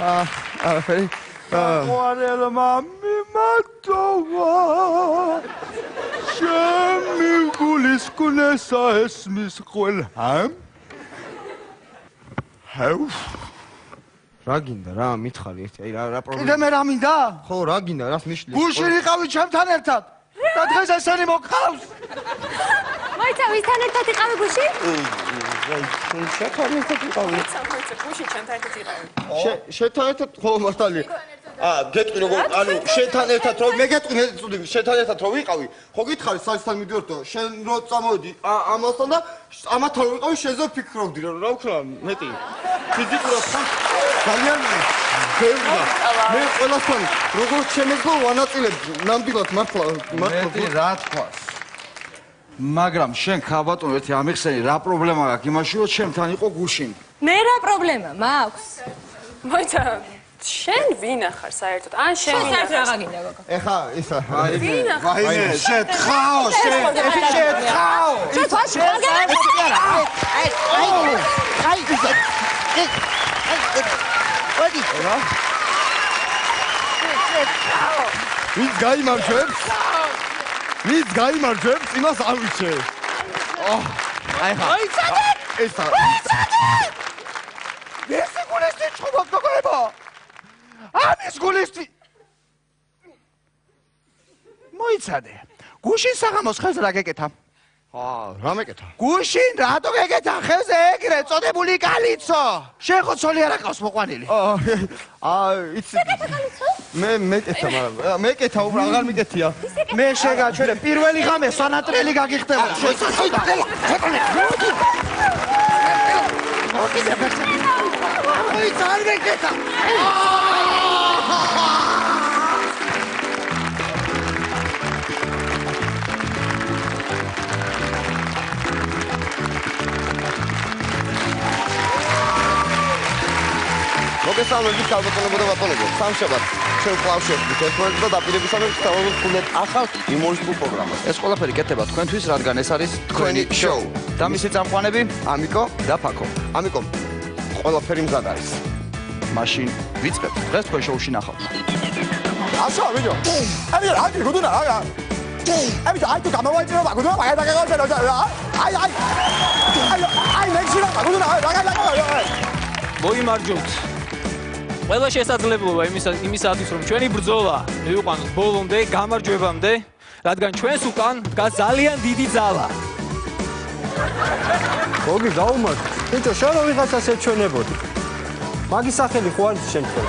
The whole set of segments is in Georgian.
არაფერი. ყვარელმა მიმატოვა ჩემი გულის კუნესა ესმის ყველამ. რა გინდა რა მითხარი ერთი აი რა პრობლემა. კიდე მე რა მინდა? ხო რა გინდა რას მიშლი? გულში ვიყავი ჩემთან ერთად. და დღეს ესენი მოგყავს. მოიცა ვისთან ერთად იყავი გულში? შეთან ერთად ვიყავი. მოიცა გულში ჩემთან ერთად იყავი. შეთან ერთად ხო მართალი. გეტყვი როგორ ანუ შეთან ერთად რომ მე გეტყვი მე წუდი შეთან ერთად რომ ვიყავი ხო გითხარი საერთოდ მიდიოთ და შენ რო წამოვიდი ამასთან და ამათთან რომ ვიყავი შენზე ვფიქრობდი რა ვქნა მეტი ფიზიკურად ძალიან ბევრია მე ყველასთან როგორ შემეძლო ვანაწილებ ნამდვილად მართლა მეტი რა თქვას მაგრამ შენ ხაბატონ ერთი ამიხსენი რა პრობლემა გაქვს იმაში რომ ჩემთან იყო გუშინ მე რა პრობლემა მაქვს? მოიცა შენ ვინ ახარ საერთოდ? ან შენ ვინ ახარ? რა გინდა გოგო? ეხა ისა ვაიმე შეთხაო შენ შეთხაო შენ თვაში გაგერა? ვადი რა ვინც გაიმარჯვებს ვინც გაიმარჯვებს იმას ავიჩე აი ხა ისა ეს გულისტი ჩხუბობ გოგოებო ამის გულისტი მოიცადე გუშინ საღამოს ხელზე რა გეკეთა რა მეკეთა გუშინ რატო გეკეთა ხელზე ეგრე წოდებული კალიცო შენ ხო ცოლი არ აყავს მოყვანილი იცი მე მეკეთა მაგრამ მეკეთა უბრალოდ აღარ მიკეთია მე შეგაჩვენე პირველი ღამე სანატრელი გაგიხდება მოიცა არ გეკეთა მოგესალმებით ქალბატონებო და ბატონებო სამშაბათ ჩვენ კლავშებთ ერთმანეთს და დაპირებისამებრ ვსწავლობთ გუნდეთ ახალ იუმორისტულ პროგრამას ეს ყველაფერი კეთდება თქვენთვის რადგან ეს არის თქვენი შოუ და მისი წამყვანები ამიკო და ფაკო ამიკო ყველაფერი მზად არის მაშინ ვიწყებთ დღეს თქვენ შოუში ნახავთ ასო ვიდეო აი გუდუნა აი თუ გამოვაიწერო გუდუნა აი მექსიკა გუდუნა მოიმარჯვოთ. ყველა შესაძლებელია იმისათვის რომ ჩვენი ბრძოლა მივიყვანოთ ბოლომდე, გამარჯვებამდე, რადგან ჩვენს უკან დგას ძალიან დიდი ძალა. გოგი გაუმართ. ბიჭო, შენ რო ვიღაცას ეჩვენებოდი. მაგის სახელი ხო არის შენ თქო?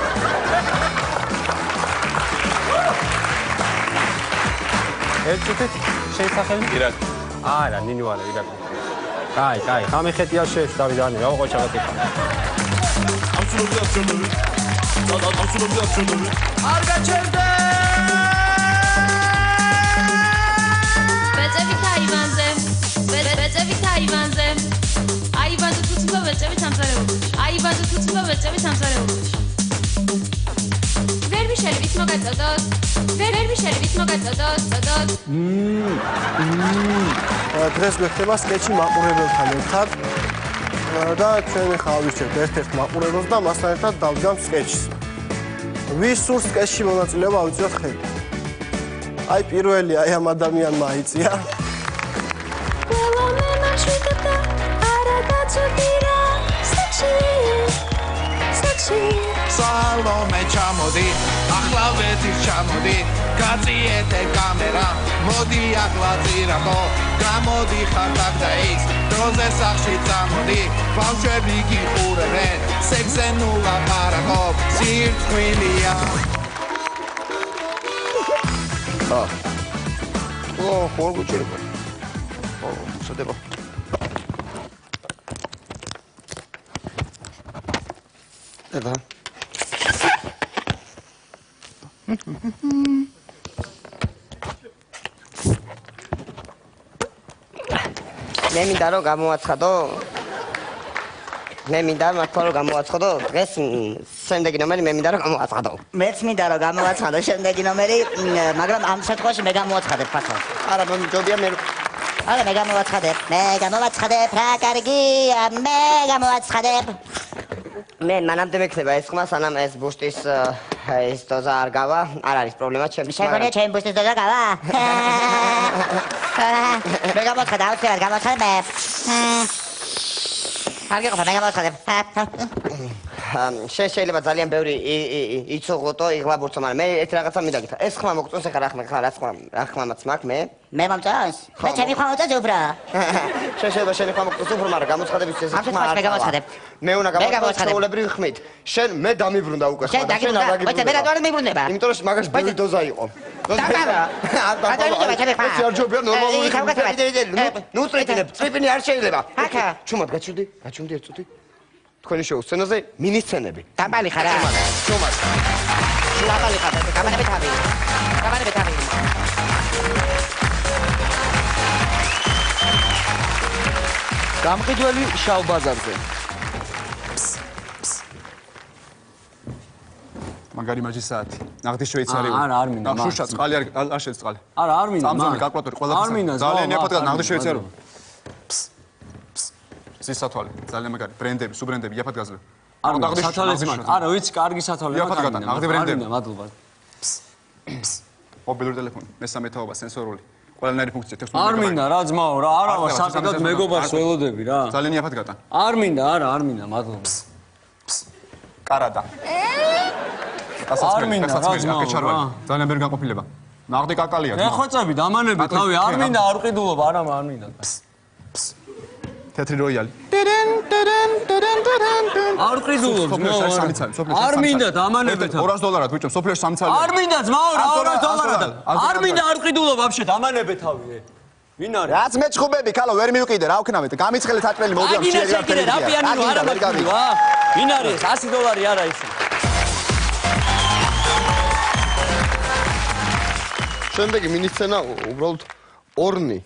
ერთუთ შენ სახელი? ირაკ. არა, ნინივალა ირაკ. კაი, ხამეხეთია შეშ დავიდანი, რა ყო ჩაგატიფა. არ გაჩერდე ბეწევით აივანზე აივანზე თუცბა ბეწევით სამზარეულოში აივანზე თუცბა ბეწევით სამზარეულოში ვერ ვიშელივით მოგაწოდოთ დღეს გვეხება სკეჩი მაყურებელთან ერთად და ჩვენ ახლა ავიჩერთ ერთ-ერთ მაყურებელს და მასთან ერთად დავდგამთ სკეჩს. ვის სურს სკეჩში მონაწილეობა ავიწიოთ ხელი. აი პირველი აი ამ ადამიანმა აიწია. სალომე ჩამოდი, ახლა ვეთիր ჩამოდი, გაწიეთე კამერა, მოდი ახლა ძირაკო, გამოდი ხარ აქ და იქ, დროზე სახში წამოდი, ბავშვები გიყურებენ, სექსზე ნულა პარაკო, სირცხვილია. ხო გუჭირება. შედება. ება. მე მინდა რომ გამოაცხადო. მე მინდა მართლა რომ გამოაცხადო. დღეს შემდეგი ნომერი მე მინდა რომ გამოაცხადო. მეც მინდა რომ გამოაცხადო შემდეგი ნომერი, მაგრამ ამ შემთხვევაში მე გამოაცხადებ ფასად. არა, მე მჯობია მე არა მე გამოვაცხადებ რა კარგია მე გამოვაცხადებ მე მანამდე მექნება ეს ხმა სანამ ეს ბუშტის ეს დოზა არ გავა არ არის პრობლემა ჩემს შეგონია ჩემ ბუშტის დოზა გავა მე გამოვაცხადებ აუცილებლად გამოვაცხადებ კარგი ყოფა მე გამოვაცხადებ შეიძლება ძალიან ბევრი იცოღოტო იღლაბურცო მაგრამ მე ერთ რაღაცა მინდა გითხრა ეს ხმა მოგწონს ახლა რა ხმამაც მაქვს მე მომწონს მე ჩემი ხმა მომწონს უფრო შეიძლება შენი ხმა მოგწონს უფრო მაგრამ გამოცხადების ეს ხმა მე გამოვაცხადებ მე უნდა გამოცხადებ ჩაოლებრივი ხმით შენ მე დამიბრუნდა უკვე ხმა და შენ არ აგიბრუნდა მე რატომ არ მიბრუნდება იმიტომ რომ მაგას ბევრი დოზა იყო ნუ წრიპინი არ შეიძლება ჩუმად გაჩვდი ერთ წუთი თქვენი შოუ სცენაზე მინისცენები. დაბალი ხარ რა? ჩუმად. დაბალი ხარ, გამანები თავი. გამყიდველი შავ ბაზარზე. მაგარი მაჯის საათი. ნახდი შვეიცარიული. არა, არ მინდა. შუშა წყალი არ შეც წყალი. არა, არ მინდა. სამზომი კალკულატორი ყველაფერს. არ მინდა. ძალიან ეფოთგან ნახდი შვეიცარიული. სისათვალე, ძალიან მაგარი, ბრენდები, სუბრენდები, იაფად გაზლე. არ მინდა, სათვალეც მაქვს. არა, ვიცი, კარგი სათვალე მაქვს. იაფად გატან, ნახდი ბრენდები. მადლობა. მობილური ტელეფონი, მესამე თაობა, სენსორული. ყველანაირი ფუნქცია, ტექნოლოგია. არ მინდა რა ძმაო, რა, არავა, საკიდოდ მეგობარს ველოდები რა. ძალიან იაფად გატან. არ მინდა, არ მინდა, მადლობა. კარადა. არ მინდა, რა ძმაო. ძალიან ბევრი განყოფილება. ნახდი კაკალია. ეხოწები, დამანები თავი, არ მინდა, არ ყიდულობა, არა, არ მინდა. თეთრი როიალი. არ ყიდულობ, არ მინდა დამანები თავი. $200 ბიჭო, სოფლიოში 3 წელი. არ მინდა ძმაო, რა $200. არ მინდა, არ ყიდულობ, ვაფშე დამანები თავი. ვინ არის? რაც მეჭხუბები, ქალო, ვერ მივყიდე, რა ვქნავეთ? გამიცხელეთ აჭრელი მოვიდა შეერგა ტელევიზია. რა პიანინო არა მეკითხი, ვა? ვინ არის? $100 არა ის. შემდეგი მინისცენა უბრალოდ ორნი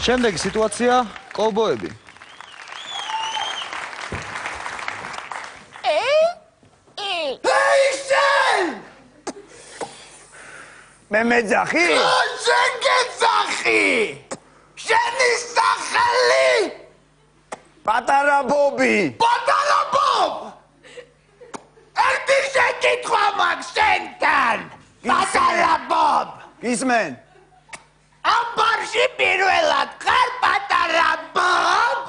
შემდეგი სიტუაცია კოვბოები. მე მეძახი? შენ გეძახი! შენი სახელი? პატარა ბობი! პატარა ბობ! ერთი შეკითხვა მაქვს შენთან! პატარა ბობ! გისმენ? ამ ბარში პირველად ხარ პატარა ბობ?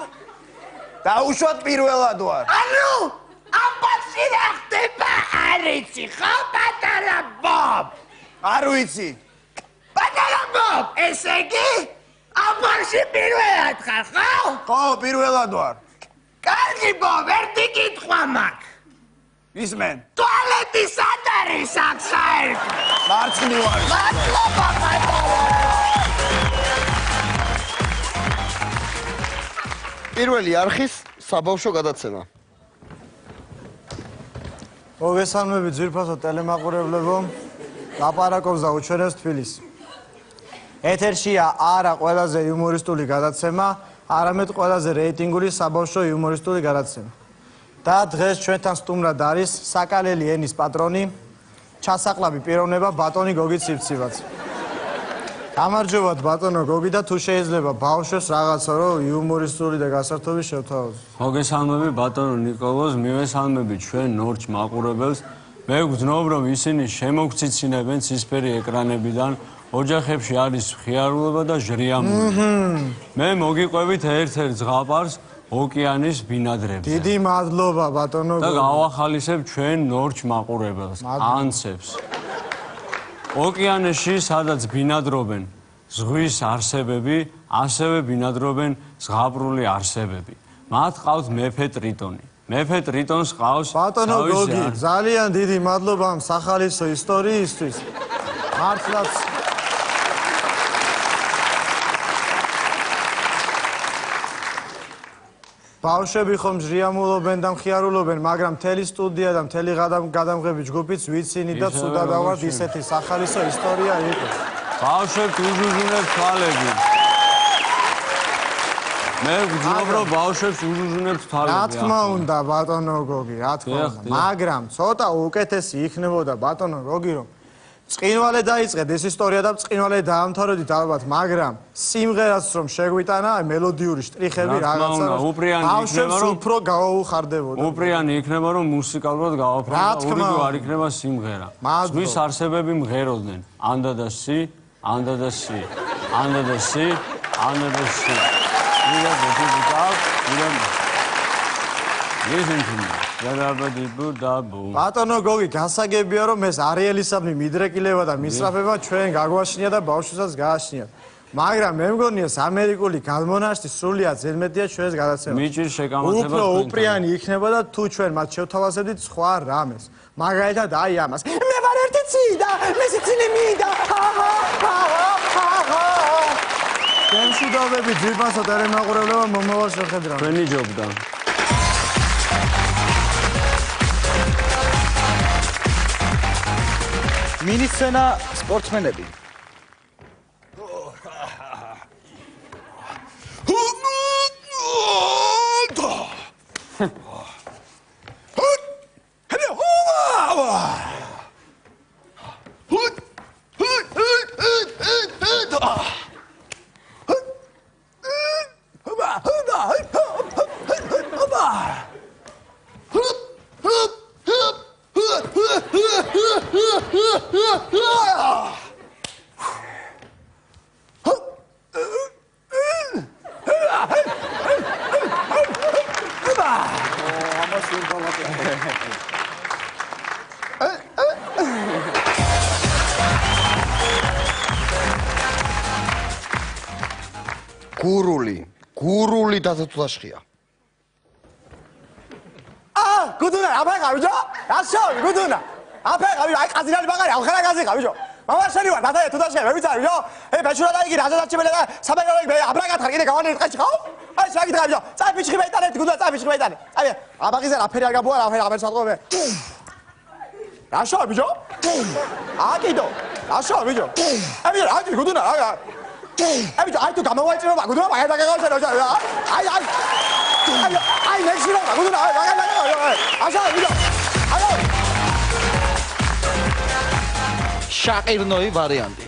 დაუშვათ პირველად ვარ. ანუ ამ ბარში რა ხდება არ იცი ხო პატარა ბობ? არ ვიცი. პატარა ბობ, ესე იგი ამ ბარში პირველად ხარ ხო? ხო, პირველად ვარ. კარგი ბობ, ერთი კითხვა მაქვს. ისმენ? ტუალეტი სად არის აქ საერთოდ? მარცხნივ არის. მადლობა პატარა. პირველი არხის საბავშვო გადაცემა. მოგესალმებით ძვირფასო ტელემაყურებლებო. ლაპარაკობს და უჩვენებს თბილისი. ეთერშია არა ყველაზე იუმორისტული გადაცემა, არამედ ყველაზე რეიტინგული საბავშვო იუმორისტული გადაცემა. და დღეს ჩვენთან სტუმრად არის საკალელი ენის პატრონი, ჩასაყლავი პიროვნება ბატონი გოგი ცივცივაც. გამარჯობათ ბატონო გოგი და თუ შეიძლება ბავშვებს რაღაცა რომ იუმორისტული და გასართობი შევთავაზოთ. მოგესალმები ბატონო ნიკოლოზ, მივესალმები ჩვენ ნორჩ მაყურებელს. მე ვგრძნობ რომ ისინი შემოგციცინებენ ცისფერი ეკრანებიდან, ოჯახებში არის მხიარულობა და ჟრიამული. მე მოგიყვებით ერთ-ერთ ზღაპარს ოკეანის ბინადრებზე. დიდი მადლობა ბატონო და გავახალისებ ჩვენ ნორჩ მაყურებელს, ანცებს. ოკეანეში, სადაც ბინადრობენ ზღვის არსებები, ასევე ბინადრობენ ზღაპრული არსებები. მათ ყავს მეფე ტრიტონი. მეფე ტრიტონს ყავს ბატონო თავისი გოგი, არ- ძალიან დიდი მადლობა ამ სახალისო ისტორიისთვის. მართლაც ბავშვები ხომ ჟრიამულობენ და მხიარულობენ, მაგრამ მთელი სტუდია და მთელი გადამღები ჯგუფიც ვიცინი და ისევე ცუდა როგორც დავართ შენ. ისეთი სახალისო ისტორია იყო. ბავშვებს უზუზუნებს თვალები. მე ვგრძნობ რომ ბავშვებს უზუზუნებს რა თვალები. თქმა უნდა ბატონო გოგი, რა თქმა დიახ, უნდა, დიახ. მაგრამ ცოტა უკეთესი იქნებოდა ბატონო გოგი რომ წყინვალე დაიწყეთ ეს ისტორია და წყინვალე დაამთავრებდით ალბათ, მაგრამ სიმღერაც რომ შეგვიტანა, აი მელოდიური შტრიხები რა თქმა რაღაცა უნდა, უპრიანი ბავშვებს იქნება, რომ- უფრო გაუხარდებოდა. უპრიანი იქნება რომ მუსიკალურად რა გავაფრთხილო და თქმა ურიგო უნდა. არ იქნება სიმღერა. მადლობა. ზღვის არსებები მღეროდნენ. анда და სი, анда და სი, анда და სი, анда და სი. ირა ბუდაბუ, ირა. Listen to me. დაბადიბუდაბუ. ბატონო გოგი, გასაგებია რომ ეს არიელისაბნი მიდრეკილება და მისწრაფება ჩვენ გაგვაშნია და ბავშვსაც გააშნია. მაგრამ მე მგონია ეს ამერიკული გადმონაშთი სრულიად ზედმეტია ჩვენს გადაცემას. მიჭირ შეკამათებას უფრო უპრიანი იქნება და თუ ჩვენ მათ შევთავაზებდით სხვა რამეს. მაგალითად აი ამას. მე ვარ ერთი ცი და მესი ცილი მინდა. ჩვენ შუდავები ძირფასო ტერემაყურებლება მომავალ შეხედრა. ჩვენი ჯობდა. მინისცენა სპორტსმენები. გურული დაცულაშხია. გუდუნა, აფეყა ბიჭო. რაშო, გუდუნა. აფეყა ბიჭო, აი ყაზინალი ბაღარი, ახლა გაზიყა ბიჭო. მამა შენი ვარ, დათაე თუ დაშე, მე ვიცარი ბიჭო. ე ბეჭურა დაიგი, რაზადაჩებელე და საბეგავი მე აბრაგათხარ კიდე გავანე ტყეში ხო? აი შეგიტყა ბიჭო. წაი ბიჭი მეიტანე, გუდუნა, წაი ბიჭი მეიტანე. წაი. აბაღიზე რაფერი არ გაბუა, რაფერი აღარ სათხოვე. რაშო ბიჭო? აკიდო. რაშო ბიჭო? აი ბიჭო, აი გუდუნა, აი ბიჭო, აი თუ გამოვაიჭრება, გუდუნა, აი დაგაგავსე რა. აი ნექსირო, გუდუნა, აი. აშა ბიჭო. აიო. შაყირნოი ვარიანტი.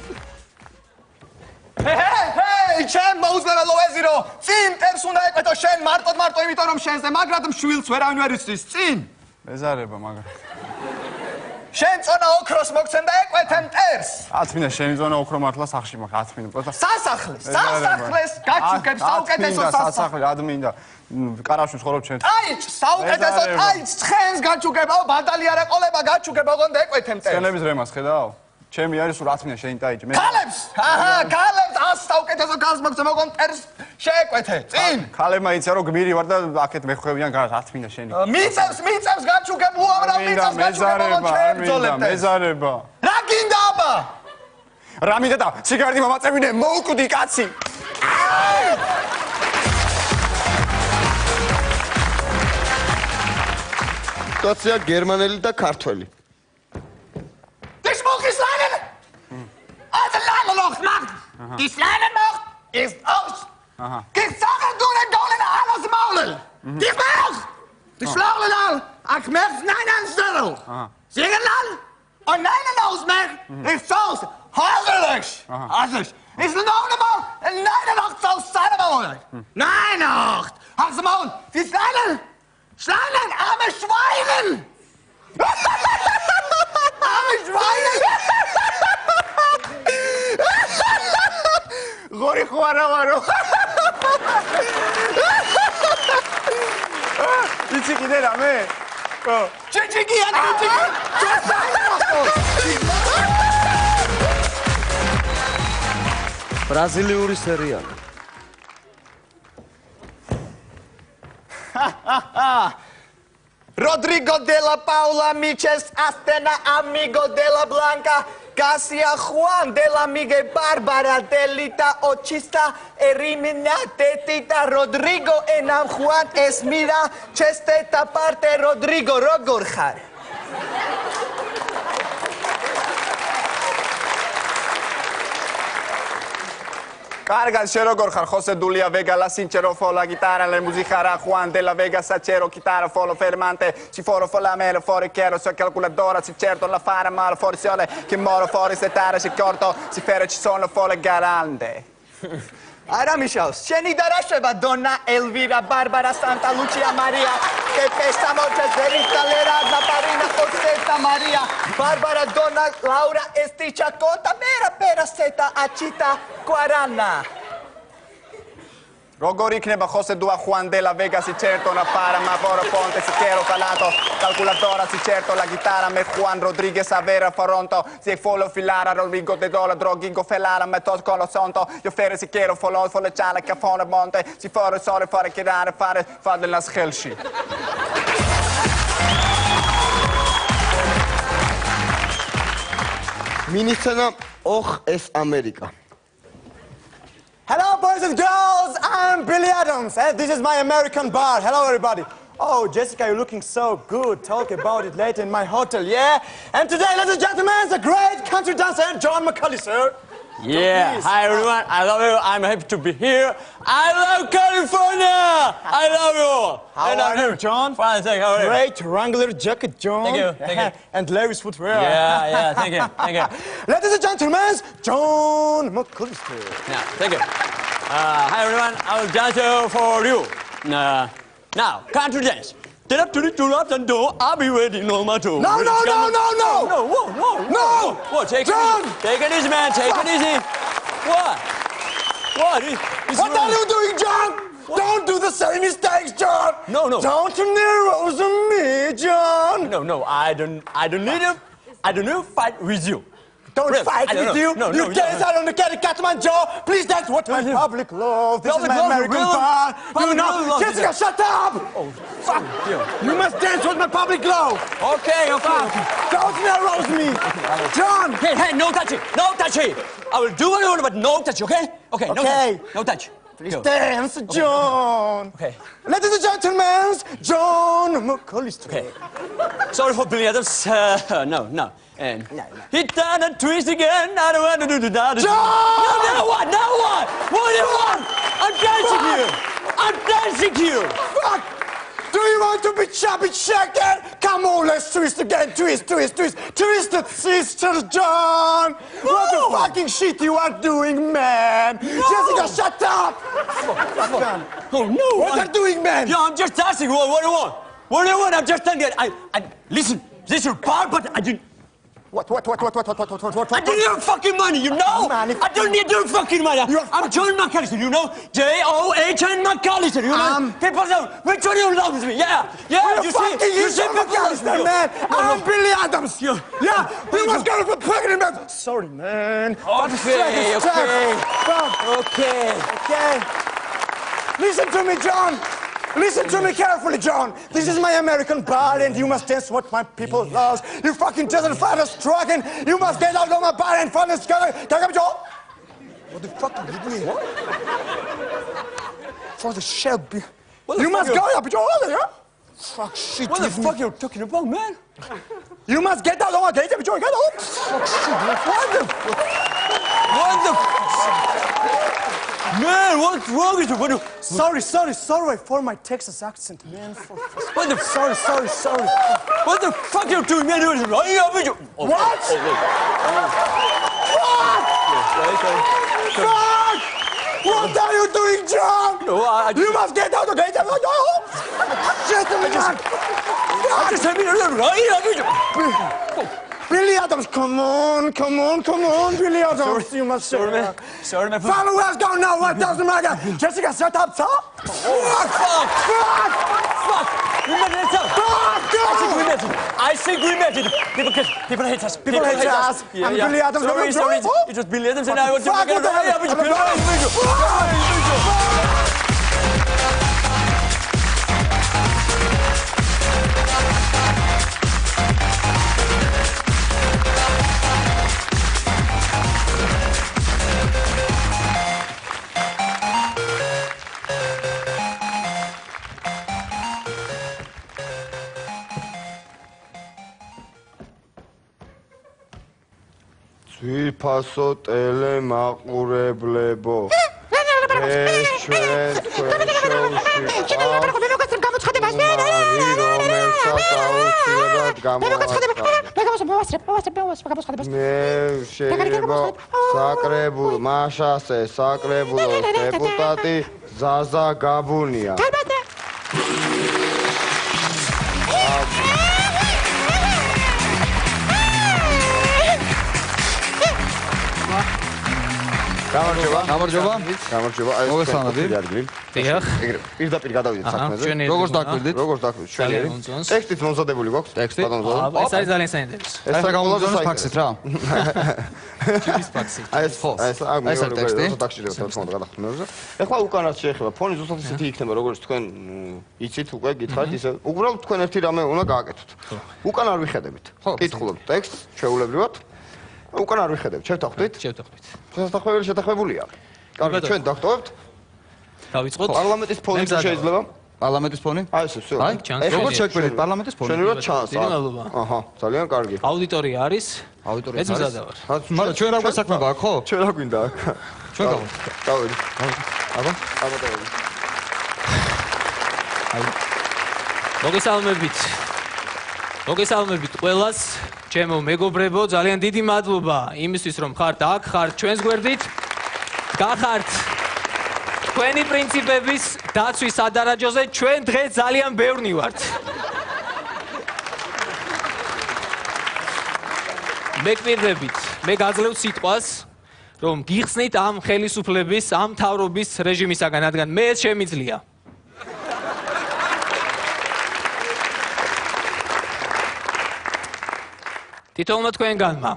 ჰეი, ჩემ მოუზნელო ეზირო. წინ ტერს უნდა ეკვეთო შენ მარტო იმიტომ რომ შენზე მაგრად მშვილს ვერავინ ვერ იცის. წინ. მეზარება მაგრამ. შენ წონა ოქროს მოგცემ და ეკვეთე მტერს. ათმინა შენი ზონა ოქრო მართლა სახში მაქვს ათმინა პროტა. სასახლეს გაჩუქებ საუკეთესო სასახლე ადმინდა კარავში ცხოვრობ ჩვენ. აი საუკეთესო აი ცხენს გაჩუქებ აუ ბადალი არა ყოლება გაჩუქებ ოღონდ ეკვეთე მტერს. ცხენების რემას ხედავ? ჩემი არის სულ ათმინა შენი ტაიჭი მე. ქალებს ქალებს ას საუკეთესო ქალს მოგცემ ოღონდ მტერს შეეკვეთე. წინ ქალებმა იციან რომ გმირი ვარ და აქეთ მეხვევიან გარს ათმინა შენი. მიწევს გაჩუქებ უამრავ მიწევს გაჩუქებ ოღონდ ჩვენ ბრძოლებთ. მეზარება. რა გინდა აბა? რა მინდა და სიგარეტი მომაწევინე მოუკვდი კაცი. სიტუაცია გერმანელი და ქართველი. Ich mag Islanen! Also lange noch macht! Islanen macht ist aus! Ich sage du den Golden alles Maul! Ich mach! Die Schlauen all! Ich mach nein anstellen! Singen all! Und nein ausmachen! Ich sauce! Haselig! Haselig! Ist noch einmal nein Nacht sauce seine Maul! Nein Nacht! Hast du Maul! Die Schlangen! Schlangen! Arme Schweinen! Arme Schweine! Gori Juaravaro! იცი კიდე რამე? Chichiki, ბრაზილიური სერიალი. Rodrigo de la Paula Miches Astena amigo de la Blanca Garcia Juan de la Miguel Bárbara Delita Ochista Erimina Tetita Rodrigo Enam Juan Esmira Chesteta parte Rodrigo Rogorjar Carga Chero Gorjar, José Dulia Vega, la Sincero Fola, Guitarra, la Musijara, Juan de la Vega, Sachero, Chitarra, Folo, Fermante, si foro, Folamere, Fori, Chiaro, si calcoladora, si certo, la fara, mal, Forzione, che moro, Fori, Setare, si corto, si fere, ci sono, Fole, Garante. Ara Michels, Ceni Darasheva, Donna Elvira, Barbara, Santa Lucia Maria, che festa Moches, Verita, Lera, Naparina, Osteta Maria, Barbara, Donna Laura, Esticcia, Cota, Mera, Pera, Seta, Acita, Quarana. Rogori Kneba, José Dua, Juan de la Vega, si certo, una para, Mavoro, Ponte, si quiero, Palato, calculadora, si certo, la chitarra, me Juan Rodríguez, Avera, Faronto, si folo, Filara, Rodrigo de Dola, Drogingo, Felara, me tos con lo sonto, io fere, si quiero, folo, Folecciana, Cafone, Monte, si fore, sole, fare, chirare, fare la schelci. Minister Och es America. Hello, boys and girls. I'm Billy Adams, and this is my American bar. Hello, everybody. Oh, Jessica, you're looking so good. Talk about it later in my hotel, yeah? And today, ladies and gentlemen, the great country dancer, John McAllister. Yeah, Please. hi everyone, I love you, I'm happy to be here. I love California! I love you! How And are I'm you, here. John? Fine, thank you, how are you? Great Wrangler jacket, John. Thank you, thank you. And Levi's footwear. Yeah, thank you, thank you. Ladies and gentlemen, John McAllister. Yeah, thank you. Hi everyone, I will dance for you. Now, country dance. Get up to the two laps and do. I'll be waiting no matter. No, no, no, no, no! No, whoa. No! What? Take John! it easy. Take it easy, man. Take it easy. What? What? What are you doing, John? Don't do the same mistakes, John. No. Don't narrow me, John. No. I don't need to fight with you. Don't Really, fight I don't with know. you. No, You dance out on the Catman, Joe. Please dance what my public love. This is Public my love, American really? bar. Public You know, really love Jessica, this. shut up. Oh, Fuck. You must dance with my public love. Okay. Don't narrow me, John. Hey, no touching. No touching. I will do what I want, but no touch, okay? Okay, no Okay. touch. No touch. Please Go. dance, John. Okay. Ladies and gentlemen, John McAllister. Okay. Sorry for Billy Adams. No. And hit down and twist again. I don't want to do the dance. John! No, what? What do you want? I'm dancing here. I'm dancing here. Fuck! Do you want to be chubby shaken? Come on, let's twist again. Twist. Twisted sister, John. What the fucking shit you are doing, man? Jessica, shut up. Oh, no. What are you doing, man? Yeah, I'm just dancing. What do you want? What do you want? I'm just dancing. Listen, this is your part, but I didn't. What? I don't need your fucking money, you know? Man, I don't need your fucking money. I'm John McAllister, you know? J-O-H-N McAllister, you know? People know which one you love me. Yeah. You see McAllister, man. I'm Billy Adams. Yeah. You must go to the pregnant man. Sorry, man. Okay. Listen to me, John. Listen to me carefully, John. This is my American bar, and you must dance what my people love. You fucking desert fighters trucking. You must get out of my bar and find this guy. John. What the fuck are you doing? What? For the shelby. You must go up, John. Yeah? Fuck shit. What the fuck are you talking about, man? You must get out of my gate, John. Get out. Fuck shit. What the? Man, what's wrong with you? Sorry for my Texas accent, man. What the? Sorry. What the fuck are you doing, man? What? Fuck! What are you doing, John? No, You must get out of the gate. Shit, man. I just said, Billy Adams, come on, Billy Adams. You must Sorry, man. Followers don't know what doesn't matter. Jessica, shut up, sir. Fuck! We met it up. I think we met it. People hate us. People hate us. I'm Billy Adams. Sorry. It was Billy Adams and I was Fuck, what the hell? ძვირფასო ტელემაყურებლებო. ეს ჩვენ თქვენ შოუში რომელსაც აუცილებლად გამოაცხადებ. მე შეიძლება საკრებულო მაშასე საკრებულოს დეპუტატი ზაზა გაბუნია. გამარჯობა. მოგესალმებით. დიახ. პირდაპირ გადავიდეთ საქმეზე. როგორც დაკვირდით? როგორც დაკვირდით? ჩვენ ტექსტით მომზადებული გვაქვს? ტექსტი? ეს არის ძალიან საინტერესო. ეს გამოგზავნოს ფაქსით რა? ჯიბის ფაქსი. ეს ტექსტი. ეხლა უკანაც შეეხება ფონი ზუსტად ისეთი იქნება როგორც თქვენ იცით უკვე გითხარით ისე უბრალოდ თქვენ ერთი რამე უნდა გააკეთოთ. უკან არ ვიხედებით. კითხულობთ ტექსტს ჩვეულებრივად. უკან არ ვიხედებთ. შევთანხმდით? შევთანხმდით. შეთანხმებულია. კარგი, ჩვენ დავტოვებთ. დავიწყოთ. პარლამენტის ფონი შეიძლება? პარლამენტის ფონი? აი ეს всё. აი, როგორც შეგვიძლია პარლამენტის ფონი. ჩვენ რა ჩანს? მადლობა. აჰა, ძალიან კარგი. აუდიტორია არის. აუდიტორია ეს მზადავარ. მაგრამ ჩვენ რა გვასაქმე აქვს, ხო? ჩვენ რა გვინდა აქ? ჩვენ გავთ. დავიდი. აბა, დავიდი. მოგესალმებით ყველას, ჩემო მეგობრებო, ძალიან დიდი მადლობა იმისთვის, რომ ხართ აქ, ხართ ჩვენს გვერდით. გახართ თქვენი პრინციპების დაცვის სადარაჯოზე, ჩვენ დღეს ძალიან ბევრნი ვართ. მეკპირდებით, მე გაძლევთ სიტყვას, რომ გიხსნით ამ ხელისუფლების, ამ მთავრობის რეჟიმისაგან, რადგან მე ეს შემიძლია. თითოეულმა თქვენგანმა,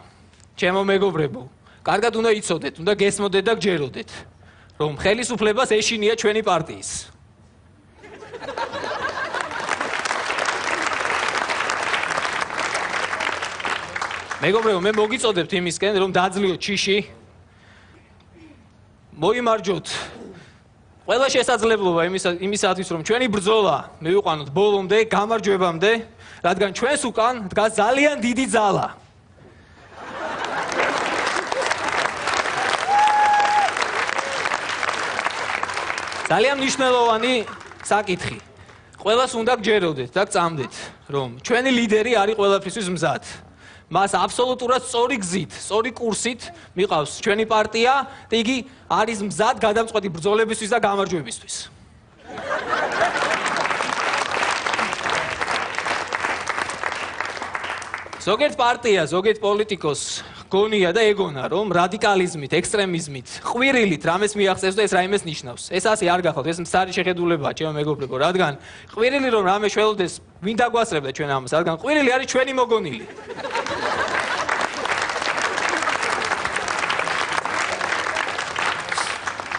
ჩემო მეგობრებო, კარგად უნდა იცოდეთ, უნდა გესმოდეთ და გჯეროდეთ, რომ ხელისუფლებას ეშინია ჩვენი პარტიის. მეგობრებო, მე მოგიწოდებთ იმისკენ, რომ დაძლიოთ ჩიში, მოიმარჯოთ ყველა შესაძლებლობა იმისათვის, რომ ჩვენი ბრძოლა მივიყვანოთ ბოლომდე, გამარჯვებამდე, რადგან ჩვენს უკან დგას ძალიან დიდი ძალა. ძალიან მნიშვნელოვანი საკითხი. ყველას უნდა გჯეროდეთ და გწამდეთ, რომ ჩვენი ლიდერი არის ყველაფრისთვის მზად. მას აბსოლუტურად სწორი გზით, სწორი კურსით მიყავს ჩვენი პარტია და იგი არის მზად გადამწყვეტი ბრძოლებისთვის და გამარჯვებისთვის. ზოგიერთ პარტია, ზოგიერთ პოლიტიკოს გონია და ეგონა, რომ რადიკალიზმით, ექსტრემიზმით, ყვირილით რამეს მიაღწევს და ეს რაიმეს ნიშნავს. ეს ასე არ გახავთ, ეს მცდარი შეხედულებაა, ჩემო მეგობრებო, რადგან ყვირილი რომ რამე შველოდეს, ვინ დაგვასწრებდა ჩვენ ამას, რადგან ყვირილი არის ჩვენი მოგონილი.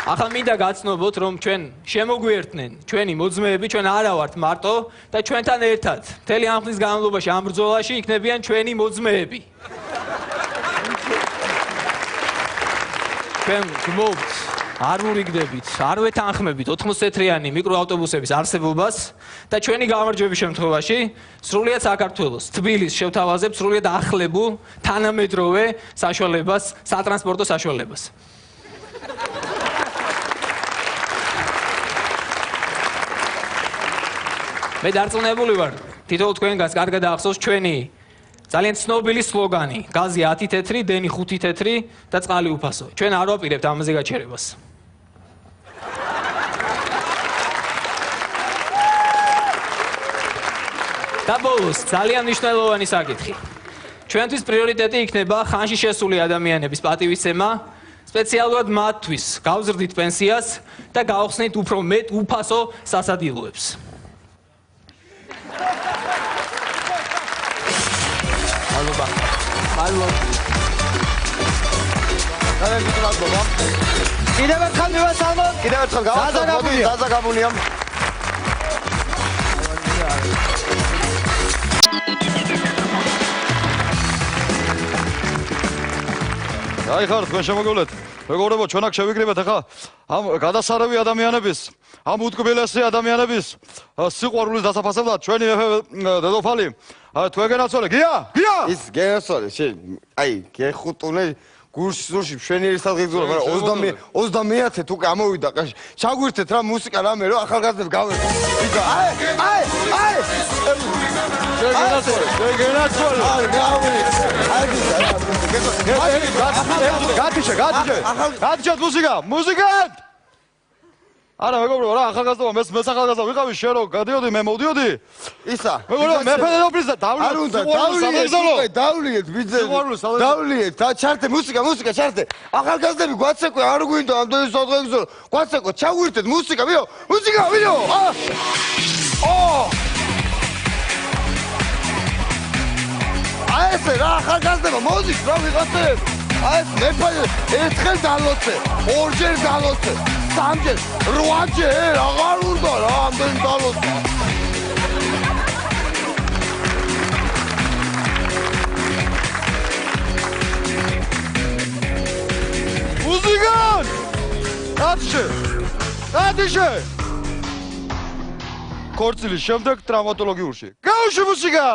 ახლა მინდა გაცნობოთ, რომ ჩვენ შემოგვიერთნენ ჩვენი მოძმეები, ჩვენ არა ვართ მარტო და ჩვენთან ერთად მთელი ამ ხნის განმავლობაში ამ ბრძოლაში იქნებიან ჩვენი მოძმეები. ჩვენ გმობთ, არ ვურიგდებით, არ ვეთანხმებით 80 წეთრიანი მიკროავტობუსების არსებობას და ჩვენი გამარჯვების შემთხვევაში სრულიად საქართველოს, თბილისს შევთავაზებთ სრულიად ახლებულ, თანამედროვე საშუალებას, სატრანსპორტო საშუალებას. მე დარწმუნებული ვარ, თითოეულ თქვენგანს კარგად ახსოვს ჩვენი ძალიან ცნობილი სლოგანი: გაზი 10 თეთრი, დენი 5 თეთრი და წყალი უფასო. ჩვენ არ ვაპირებთ ამაზე გაჩერებას. და ბოლოს, ძალიან მნიშვნელოვანი საკითხი. ჩვენთვის პრიორიტეტი იქნება ხანში შესული ადამიანების პატივისცემა, სპეციალურად მათთვის გავზრდით პენსიას და გავხსნით უფრო მეტ უფასო სასადილოებს. მადლობა. კიდევ ერთხელ მივესალმოთ. კიდევ ერთხელ გავასწავლოთ ზაზა გაბუნია. აი ხარ თქვენ შემოგავლეთ. მეგობრებო, ჩვენ აქ შევიკრიბეთ ახლა ამ გადასარევი ადამიანების, ამ უტკბილესი ადამიანების სიყვარულის დასაფასებლად ჩვენი დედოფალი თქვენ გენაცვალე. გია? ის გენაცვალე, აი გეხუტუნე გურში მშვენიერი სადღეგრძელო, მაგრამ 30-ათეთ უკვე ამოვიდა ყაში. ჩაგვირთეთ რა მუსიკა რამე რომ ახალგაზრდები გავერთ. იცი, აი! შეგენაცვალე. აი, გათიშე მუსიკად! არა მეგობრებო რა ახალგაზრდა მე ახალგაზრდა ვიყავი შენ რომ გადიოდი მე მოვდიოდი ისა მეგობრებო მე ფედეროფლის და დავლიეთ ბიძე დავლიეთ და ჩართე მუსიკა ჩართე ახალგაზრდები გვაცეკვე არ გვინდა ამდენი სადღეგრძელო გვაცეკვე ჩაგვირთეთ მუსიკა ვიდეო აი ეს რა ახალგაზრდება მოზის რა ვიღაცებ აი ეს მე ერთხელ დალოცე ორჯერ დალოცე სამჯერ, 8ჯერ, აღარ უნდა რა, ამდენი დალოცვა. მუსიკან! გათიშე! ქორწილის შემდეგ ტრავმატოლოგიურში. გაუშვი მუსიკა!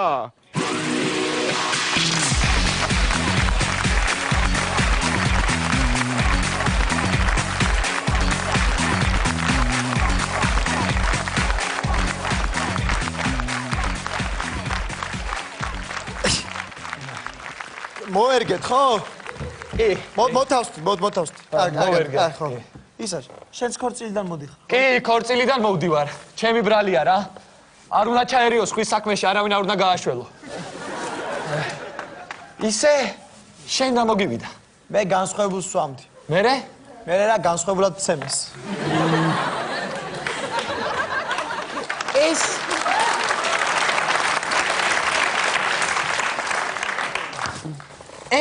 მოერგეთ ხო? კი. მოთავსდი. მოვერგეთ. ხო. ისა, შენც ქორწილიდან მოდიხარ. კი, ქორწილიდან მოვდივარ. ჩემი ბრალია რა. არ უნდა ჩაერიო სხვის საქმეში, არავინ არ უნდა გააშველო. ისე შენ რა მოგივიდა? მე განსხვავებულს ვსვამდი. მერე? მე რა განსხვავებულად ვცემეს.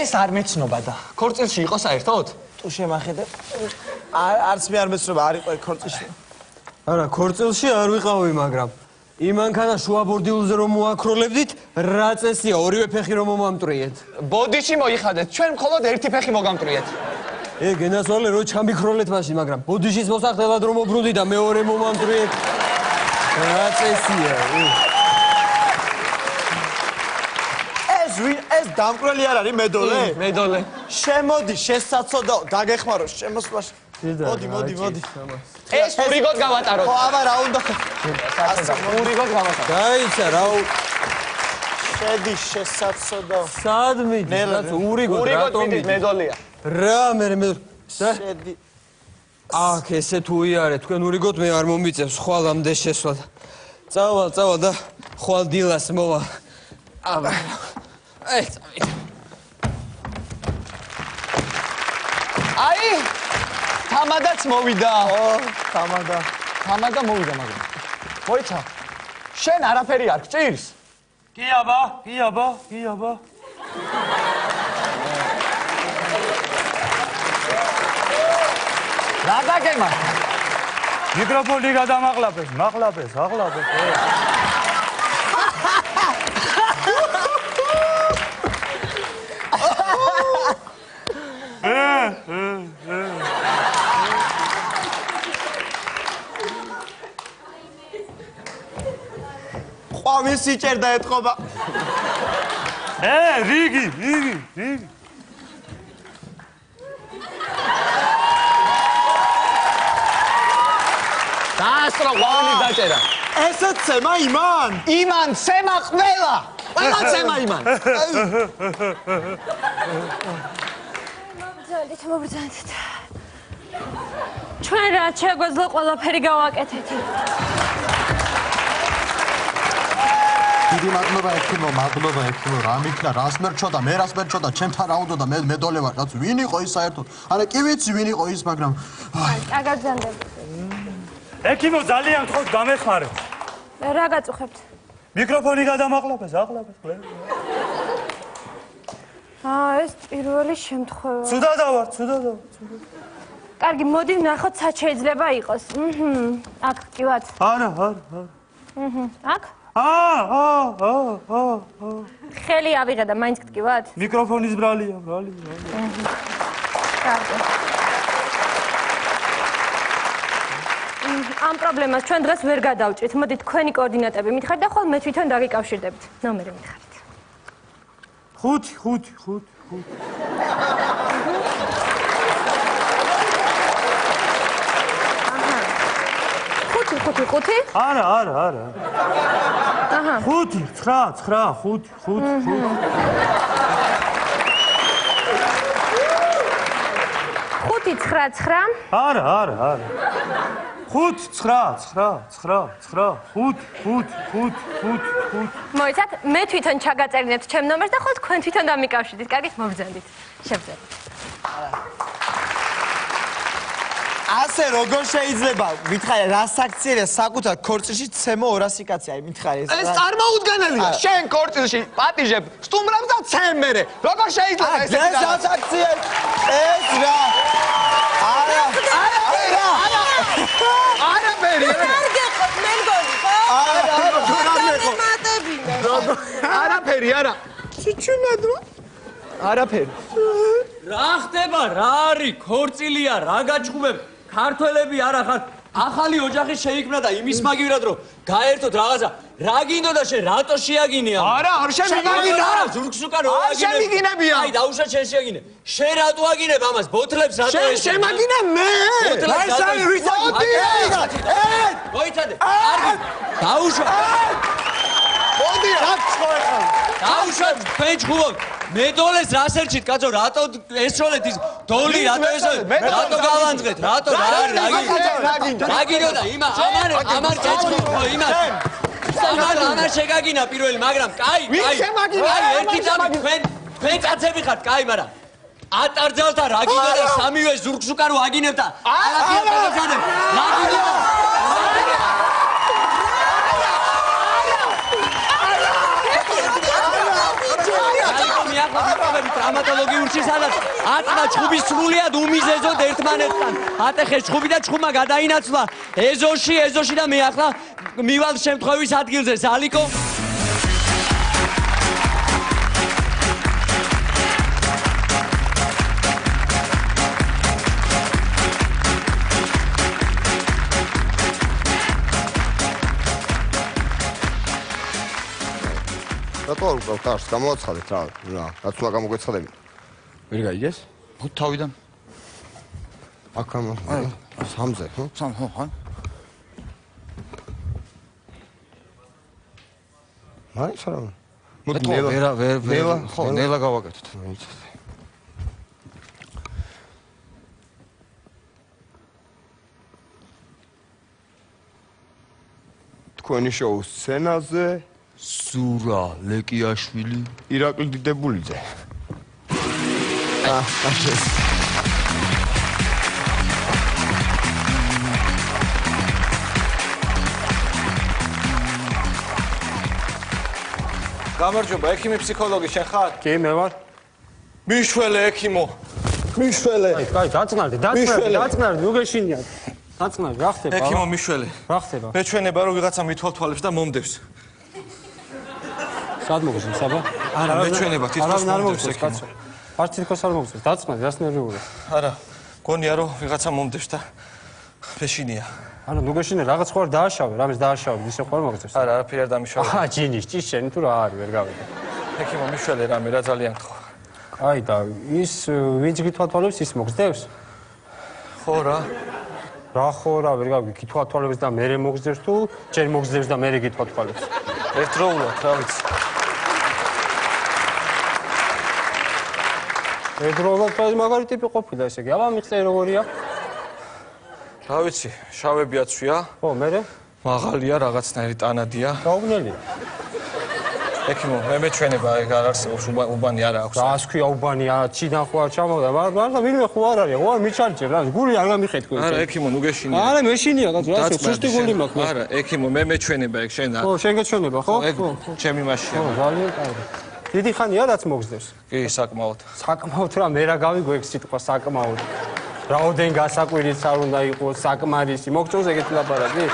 ეს არ მეცნობა და ქორწილში იყო საერთოდ? თუ შემახედე არც მე არ მეცნობა არ იყო ქორწილში. არა, ქორწილში არ ვიყავი, მაგრამ იმანქანა შუაბორდიულზე რომ მოაქროლებდით, რა წესია ორივე ფეხი რომ მომამტრიეთ. ბოდიში მოიხადეთ, ჩვენ მხოლოდ ერთი ფეხი მოგამტრიეთ. გენასვალე რო ჩამიქროლეთ მაშინ, მაგრამ ბოდიშის მოსახდელად რომ მობრუნდი და მეორე მომამტრიეთ. რა წესია? ეს დამკვრელი არ არის მედოლე? მედოლე. შემოდი, შესაცოდაო, დაგეხმარო შემოსვლაში. მოდი. ეს ურიგოდ გავატაროთ. ხო, აბა რა უნდა? ურიგოდ გავატაროთ. გაიცა რა. შედი შესაცოდაო. სად მიდის? ურიგოდ რატომ მიდის? მედოლია. რა მე შედი. აქ ესე თუ იარე, თქვენ ურიგოდ მე არ მომიწევს ხვალ ამდე შესვლა. წავალ და ხვალ დილას მოვა. აბა. აი თამადაც მოვიდა. თამადა მოვიდა, მაგრამ მოიცა. შენ არაფერი არ გჭირს? კი აბა. რა დაგემა? მიკროფონი გადამაყლაბეს, მაღლაბეს. ყვავის სიჭერდა ეთყობა. რიგი. დაასწრო ყვავილი დაჭერა. ესეც ცემა იმან. იმან ცემა ყველა ცემა იმან. მობრძანდით. ჩვენ რაც შეგვეძლო ყველაფერი გავაკეთეთ. დიდი მადლობა ექიმო, რა მიქნა, რას მერჩოდა, მე რას მერჩოდა, ჩემთან რა უნდა და მე მედოლე ვარ, კაცო, ვინ იყო ის საერთოდ? არა, კი ვიცი ვინ იყო ის, მაგრამ აგაძანდებ. ექიმო ძალიან გთხოვთ გამეხმარეთ. რა გაწუხებთ? მიკროფონი გადამაყლაბეს. ეს პირველი შემთხვევა. ცუდადა ვარ. კარგი, მოდი ვნახოთ, სად შეიძლება იყოს. აქ კივათ. არა. აქ? ხელი ავიღე და მაინც გტკივათ? მიკროფონის ბრალია. კარგი. ამ პრობლემას ჩვენ დღეს ვერ გადავჭრით. მოდი თქვენი კოორდინატები მითხარით და ხოლმე მე თვითონ დაგიკავშირდებთ. ნომერი მითხარით. 5. 5 5? არა. აჰა. 5 9 5 5 9 9? არა. 5 9 მოიცათ, მე თვითონ ჩაგაწერინეთ ჩემ ნომერს და ხო თქვენ თვითონ დამიკავშირდით. კარგით, მოგბრძანდით. შევძლებთ. ასე როგორ შეიძლება მითხარი რა საქციელია საკუთარ ქორწილში ცემო 200 კაცი აი მითხარი ეს წარმოუდგენელია შენ ქორწილში პატიჟებ სტუმრებს და ცემ მერე როგორ შეიძლება ეს რა საქციელი ეს რა არა მერი მე მგონი ხო? არაფერი არა ჩიჩუნადო არაფერი რა ხდება რა არის ქორწილია რა გაჩხუბებ ქართველები არა ხარ ახალი ოჯახი შეიქმნა და იმის მაგივრად რომ გაერთოთ რაღაცა რა გინდოდა შენ რატო შეაგინეა არა არ შემიგინე არა ზურგს უკან რო არ შემიგინებია აი დაუშვათ შენ შეაგინე შენ რატო აგინებ ამას ბოთლებს რატო შენ შემაგინე მე ეს არის მოდი მოიცადე კარგი დაუშვათ მოდი დაუშვათ თქვენ ჩხუბობთ მედოლეს რას ერჩით კაცო რატო ესროლეთ ის დოლი რატო ესროლეთ რატო გავანძღეთ რატო რა გინდოდა ამარ წეჭხი ხო იმას ამარ შეგაგინა პირველი მაგრამ კაი ერთი წამი თქვენ კაცები ხართ კაი მაგრამ ატარძალთა რა გინდოდა სამივე ზურგს უკან რო აგინებ და ალათია გადაცადებ რა გინდოდა ტრამატოლოგიურში სადაც ატმა ჩხუბის სრულიად უმიზეზოდ ერთმანეთთან ატეხეს ჩხუბი და ჩხუბმა გადაინაცვლა ეზოში და მე ახლა მივალ შემთხვევის ადგილზე ზალიკო რატო არ უკრავთ არს გამოაცხადეთ რა რაც უნდა გამოგვეცხადები ვერ გაიგეს ხო თავიდან აქ ამ სამზე ხო სამ ხო მაინც არა მოდი ნელა ხო ნელა გავაკეთოთ თქვენი შოუს სცენაზე სურა ლეკიაშვილი ირაკლი დიდებულიძე გამარჯობა ექიმი ფსიქოლოგი შენ ხარ კი მე ვარ მიშველე ექიმო მიშველე კაი დაწნარდი ნუ გეშინიათ დაწნარდი რა ხდება ექიმო მიშველე რა ხდება მე ჩვენება რომ ვიღაცა მithვალთვალებს და მომდევს სად მოგწევს საბა არა მე ჩვენება თითქოს მომდევს ექიმო არ თითქოს არ მოგწევს დაწნარდი რას ნერვიულია არა გონია რომ ვიღაცა მომდევს და ფეშინია ანუ ნუ გეშინე რაღაც ხო არ დააშავე რამეს დააშავე ისე ხო არ მოგწევს არა არაფერი არ დამიშავე აჰა ჯინის ჭიშენი თუ რა არის ვერ გავიგე ექიმო მიშველე რამე რა ძალიან გთხოვ აი და ის ვინც გითვალთვალებს ის მოგწევს ხო რა რა ხო რა ვერ გავიგე გითვალთვალებს და მე მოგწევს თუ ჯერ მოგწევს და მე გითვალთვალებს ერთდროულად რა ვიცი ერთდროულად მაგარი ტიპი ყოფილა ესე იგი აბა მიხსენ როგორია რა ვიცი შავები აცვია ხო მე მაღალია რაღაცნაირი ტანადია გაუგნელი ექიმო მე ჩვენება ეგ არ არსებობს უბანი არა აქვს რა ასქვია უბანია ჩიდან ხო არ ჩამოვიდა მაგრამ ვინმე ხო არ არის ხო არ მიჩარჯებ რა გული არ გამიხეთქო არა ექიმო ნუ გეშინია არა მეშინია კაცო რა სუსტი გული მაქვს არა ექიმო მე ჩვენება ეგ შენ ხო შენ გეჩვენება ხო ეგ ჩემი მაშია ხო ძალიან კარგი დიდი ხანია რაც მოგზდებს კი საკმაოდ საკმაოდ რა მე რა გავიგო ეგ სიტყვა საკმაოდ რაოდენ გასაკვირიც არ უნდა იყოს საკმარისი მოგწონს ეგეთი ლაპარაკი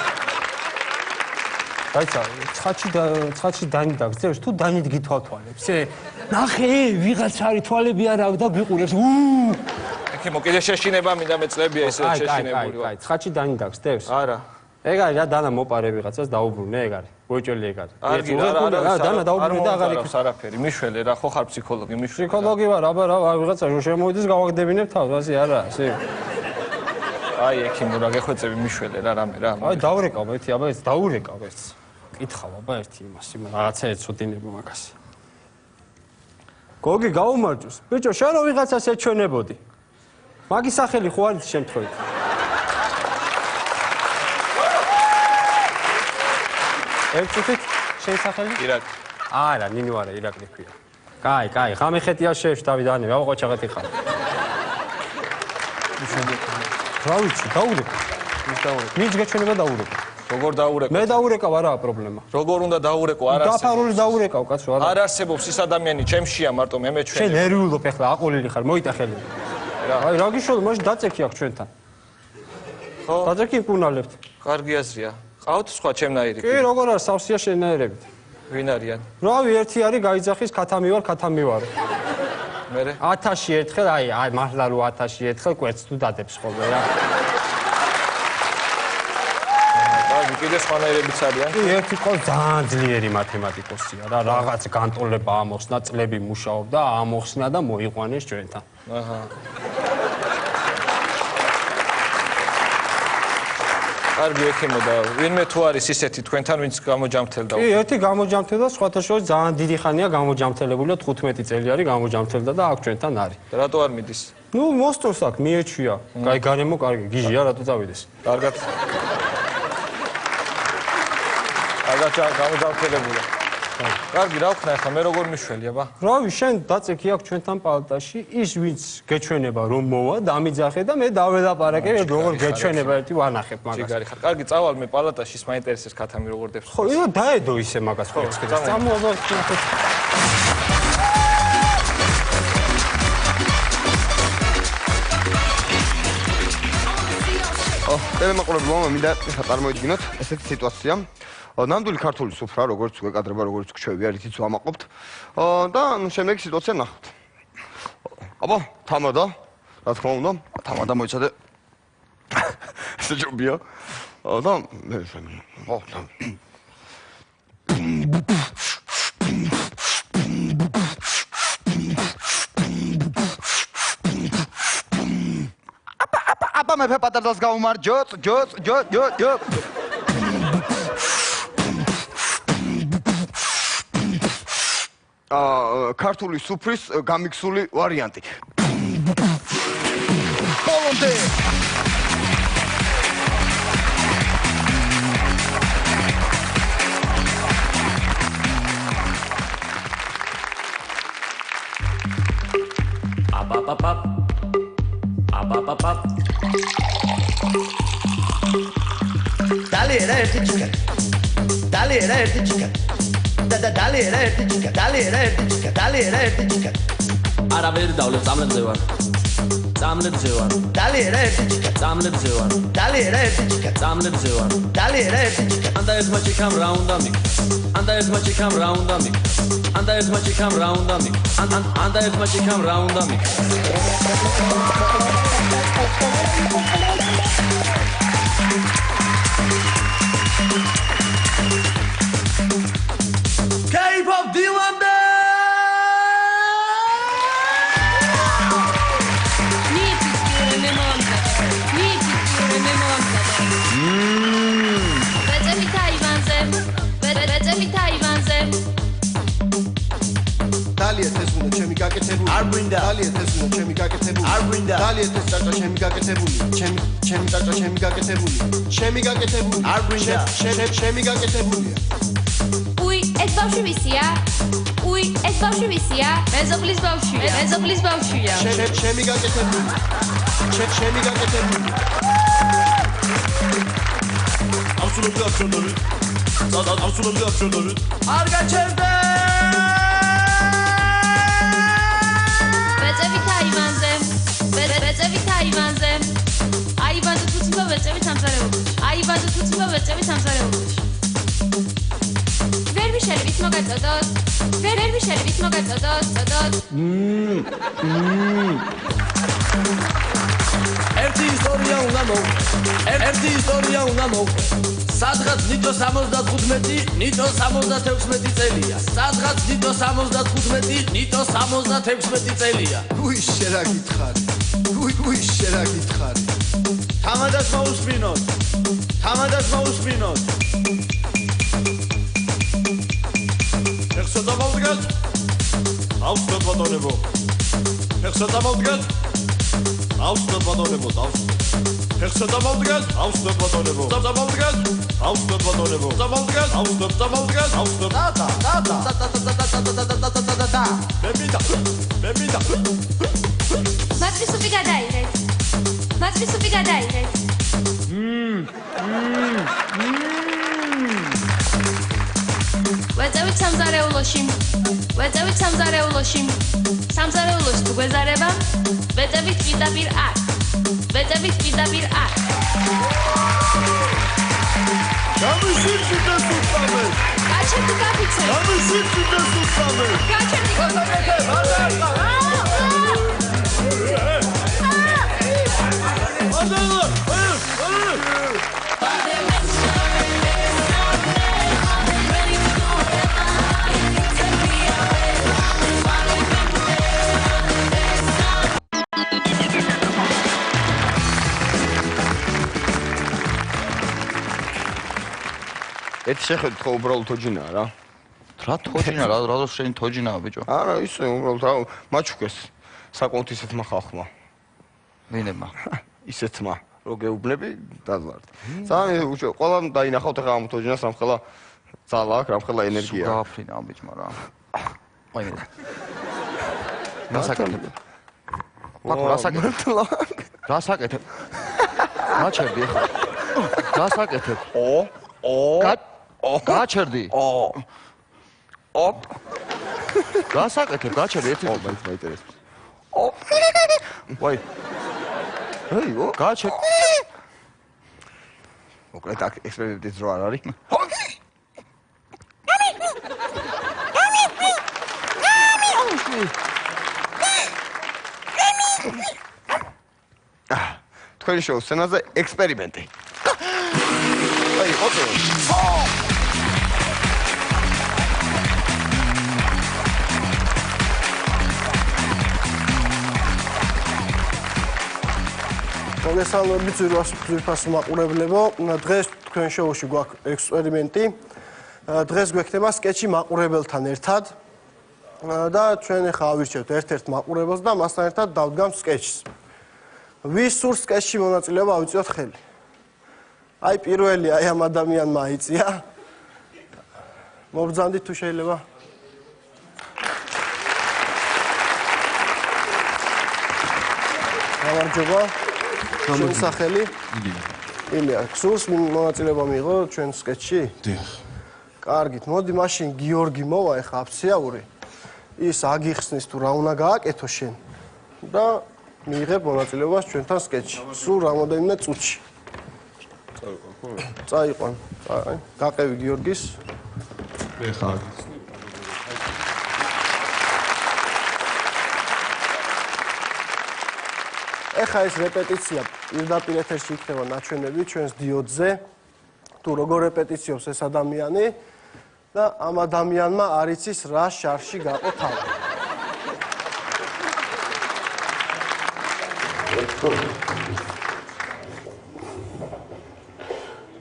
რაიცა ცხადში დანი დაგწევს თუ დანით გითვალთვალებს ნახე ვიღაც არის თვალები არ აქვს და გიყურებს ექიმო კიდე შეშინება მინდა მე წლებია ესე შეშინებული აი ცხადში დანი დაგწევს არა ეგ არის რა დანა მოპარე ვიღაცას დაუბრუნე ეგ არის გოჭელი ეგ არის არ დანა დაუბრუნე და აღარ იქნება არაფერი მიშველე რა ხო ხარ ფსიქოლოგი მიშველე ფსიქოლოგი ვარ აბა რა ვიღაცა რომ შემოვიდეს გავაგდებინებ თავს ასე არა ასე აი ექიმო რა გეხვეწები მიშველე რა რამე რა. აი დაურეკავ ერთი, აბა ეს დაურეკავ ეს. კითხავ აბა ერთი იმას, რაღაცა ეცოდინებო მაგას. გოგი გაუმარჯოს. ბიჭო, შენ რო ვიღაცას ეჩვენებოდი. მაგის სახელი ხო არის შემთხვევით? ერთუხით შენ სახელი? ირაკ. არა, ნინო არა, ირაკლი ქვია. კაი, ღამე ხეთია შევშტავი დანე, აღვყო ჩაღეთი ხარ. რა ვიცი, დაურეკავ. მის გეჩვენება დაურეკავ. როგორ დაურეკო? მე დაურეკავ, არაა პრობლემა. როგორ უნდა დაურეკო? არ არსებობს. დაფარული დაურეკავ, კაცო, არა. არ არსებობს ის ადამიანი, ჩემშია მარტო მე მეჩვენე. შენ ნერვიულობ ეხლა, აყოლილი ხარ, მოიტა ხელი. აი, რა გიშოლა, მაშინ დაწექი აქვს ჩვენთან. ხო? დაწექი იმკუნალებთ. კარგი აზრია. ყავთ სხვა ჩემნაირი? კი, როგორ არის, სავსეა შენაერებით. ვინ არიან? რავი, ერთი არის გაიძახის ქათამივარო. მერე? 1000-ში ერთხელ, აი, მართლა რო 1000-ში ერთხელ კვერცხს თუ დადებს ხოლმე რა. კარგი, კიდე სხვანაირებიც არიან? კი, ერთი ყო ძალიან ძლიერი მათემატიკოსია რა, რაღაც განტოლება ამოხსნა, წლები მუშაობდა, ამოხსნა და მოიყვანეს ჩვენთან. აჰა. კარგი ექიმო და ვინმე თუ არის ისეთი თქვენთან ვინც გამოჯამთელდა? კი, ერთი გამოჯამთელდა, სხვათა შორის ძალიან დიდი ხანია გამოჯამთელებულია, 15 წელი არის გამოჯამთელდა და აქ ჩვენთან არის. რატო არ მიდის? ნუ მოსწონს აქ, მიეჩვია. კაი, გარემო კარგი, გიჟია, რატო წავიდეს? კარგად. გამოჯამთელებული. კარგი, რა ვქნა ახლა, მე როგორ მიშველი, აბა? რავი, შენ დაწექი აქ ჩვენთან პალატაში, ის ვინც გეჩვენება რომ მოვა, დამიძახე და მე დაველაპარაკე, როგორ გეჩვენება ერთი ვანახებ მაგას. ჯიგარი ხარ. კარგი, წავალ მე პალატაში, ის მაინტერესებს ქათამი როგორ დევს. ხო, ია დაედო ისე მაგას კვერცხს. წამოვა ნახე. ტელემაყურებელმა მინდა წარმოიდგინოთ ესეთი სიტუაცია. ნამდვილი ქართული სუფრა, როგორც გვეკადრება, როგორც გჩვევი, არითიც ვამაყობთ. და შემდეგი სიტუაცია ნახავთ. აბა, თამადა, რა თქმა უნდა, თამადა მოიცადე. ესე ჯობია. და მე ხო, აბა მე პატარდას გაუმარჯოთ, ჯო. ქართული სუფრის გამიქსული ვარიანტი. ბოლონდე. აბაბაბ. დალიერა ერთი ჩიკა. დალიერა ერთი ჩიკა. დალიერა ერთი ჩიკა. დალიერა ერთი ჩიკა. დალიერა ერთი ჩიკა. არაბერი დავლებ წამლებზე ვარ. წამლებზე ვარ. დალიერა ერთი ჩიკა. წამლებზე ვარ. დალიერა ერთი ჩიკა. წამლებზე ვარ. დალიერა ერთი ჩიკა. ანდა ეს მაჩიკამ რაუნდა მიკ. ანდა ეს მაჩიკამ რაუნდა მიკ. ანდა ეს მაჩიკამ რაუნდა მიკ. ანდა ეს მაჩიკამ რაუნდა მიკ. Cape of Dilanda! დალიეთ ეს უნდა ჩემი გაკეთებული. არ გვინდა. დალიეთ ეს უნდა ჩემი გაკეთებული. არ გვინდა. დალიეთ ეს ჭაჭა ჩემი გაკეთებული. ჩემი ჭაჭა ჩემი გაკეთებული. ჩემი გაკეთებული. არ გვინდა. ჩემი გაკეთებულია. უი, ეს ბავშვი ვისია? უი, ეს ბავშვი ვისია? მეზობლის ბავშვია. მეზობლის ბავშვია. ჩემი გაკეთებული. ჩემი გაკეთებული. Absolutely absolutely. Absolutely absolutely. არ გაჩერდე! ვეწევით აივანზე. აივანზე თუციბა ვეწევით სამზარეულოში. აივანზე თუციბა ვეწევით სამზარეულოში. ვერ ვიშელებით მოგაწოდოთ. ვერ ვიშელებით მოგაწოდოთ. ერთი ისტორია უნდა მოვყვე. სადღაც ნიტო 75, ნიტო 76 წელია. სადღაც ნიტო 75, ნიტო 76 წელია. უი შენ რა გითხარი? უი შენ რა გითხარი? თამადას მოусმინოთ. თამადას მოусმინოთ. ეხსა დამოვდგეთ. ავსდოთ ბატონებო. ეხსა დამოვდგეთ. ავსდოთ ბატონებო, ავსდოთ. ეხსა დამოვდგეთ. ავსდოთ ბატონებო. დამოვდგეთ. ავსდოთ ბატონებო. დამოვდგეთ. ავსდოთ, დამოვდგეთ. ავსდოთ. და. მემიდა. მათთვის სუპი გადაიღეთ. მათთვის სუპი გადაიღეთ. ვეწევით სამზარეულოში. ვეწევით სამზარეულოში. სამზარეულოში თუ გვეზარება, ვეწევით პირდაპირ აქ. ვეწევით პირდაპირ აქ. გამიშიფი და სუსამე. გაჩერდი გაფიცე. გამიშიფი და სუსამე. გაჩერდი გაფიცე. ეს შეხედეთ ხო უბრალოდ თოჯინაა რა. რა თოჯინა, რა შენი თოჯინაა ბიჭო? არა, ისე უბრალოდ რა მაჩუქეს საკმაოდ ისეთმა ხალხმა. ვინებმა? ისეთმა, რო გეუბნები დადლართ. ძალიან უჩო, ყველამ დაინახავთ ახლა ამ თოჯინას რამხელა ძალა აქვს, რამხელა ენერგია. გააფრინა ამ ბიჭმა რა. აი მე. რასაკეთებ? რასაკეთებ? გაჩერდი ახლა. რასაკეთებ? გაჩერდი. გასაკეთებ, გაჩერდი ერთი. მაინტერესებს. ვაი. გაჩერდი. მოკლედ აქ ექსპერიმენტის დრო არ არის. თქვენი შოუ სცენაზე ექსპერიმენტი. აი, ოცო. მოგესალმებით ძვირფასო მაყურებლებო. დღეს თქვენ შოუში გვაქვს ექსპერიმენტი. დღეს გვექნება სკეჩი მაყურებელთან ერთად. და ჩვენ ახლა ავირჩევთ ერთ-ერთ მაყურებელს და მასთან ერთად დავდგამთ სკეჩს. ვის სურს სკეჩში მონაწილეობა ავიწიოთ ხელი. აი პირველი აი ამ ადამიანმა აიწია. მობრძანდით თუ შეიძლება? გამარჯობა. ჩვენი სახელი? ილია. სურს მონაწილეობა მიიღო ჩვენ სკეჩში? დიახ. კარგით, მოდი მაშინ გიორგი მოვა ახლა აფციაური. ის აგიხსნის თუ რა უნდა გააკეთო შენ და მიიღებ მონაწილეობას ჩვენთან სკეჩში. სულ რამოდენიმე წუთში. წაიყვან. გაყევი გიორგის. მე ხარ. ეხა ეს რეპეტიცია პირდაპირ ეთერში იქნება ნაჩვენები ჩვენს დიოდზე. თუ როგორ რეპეტიციობს ეს ადამიანი და ამ ადამიანმა არ იცის რა შარში გაყო თავი.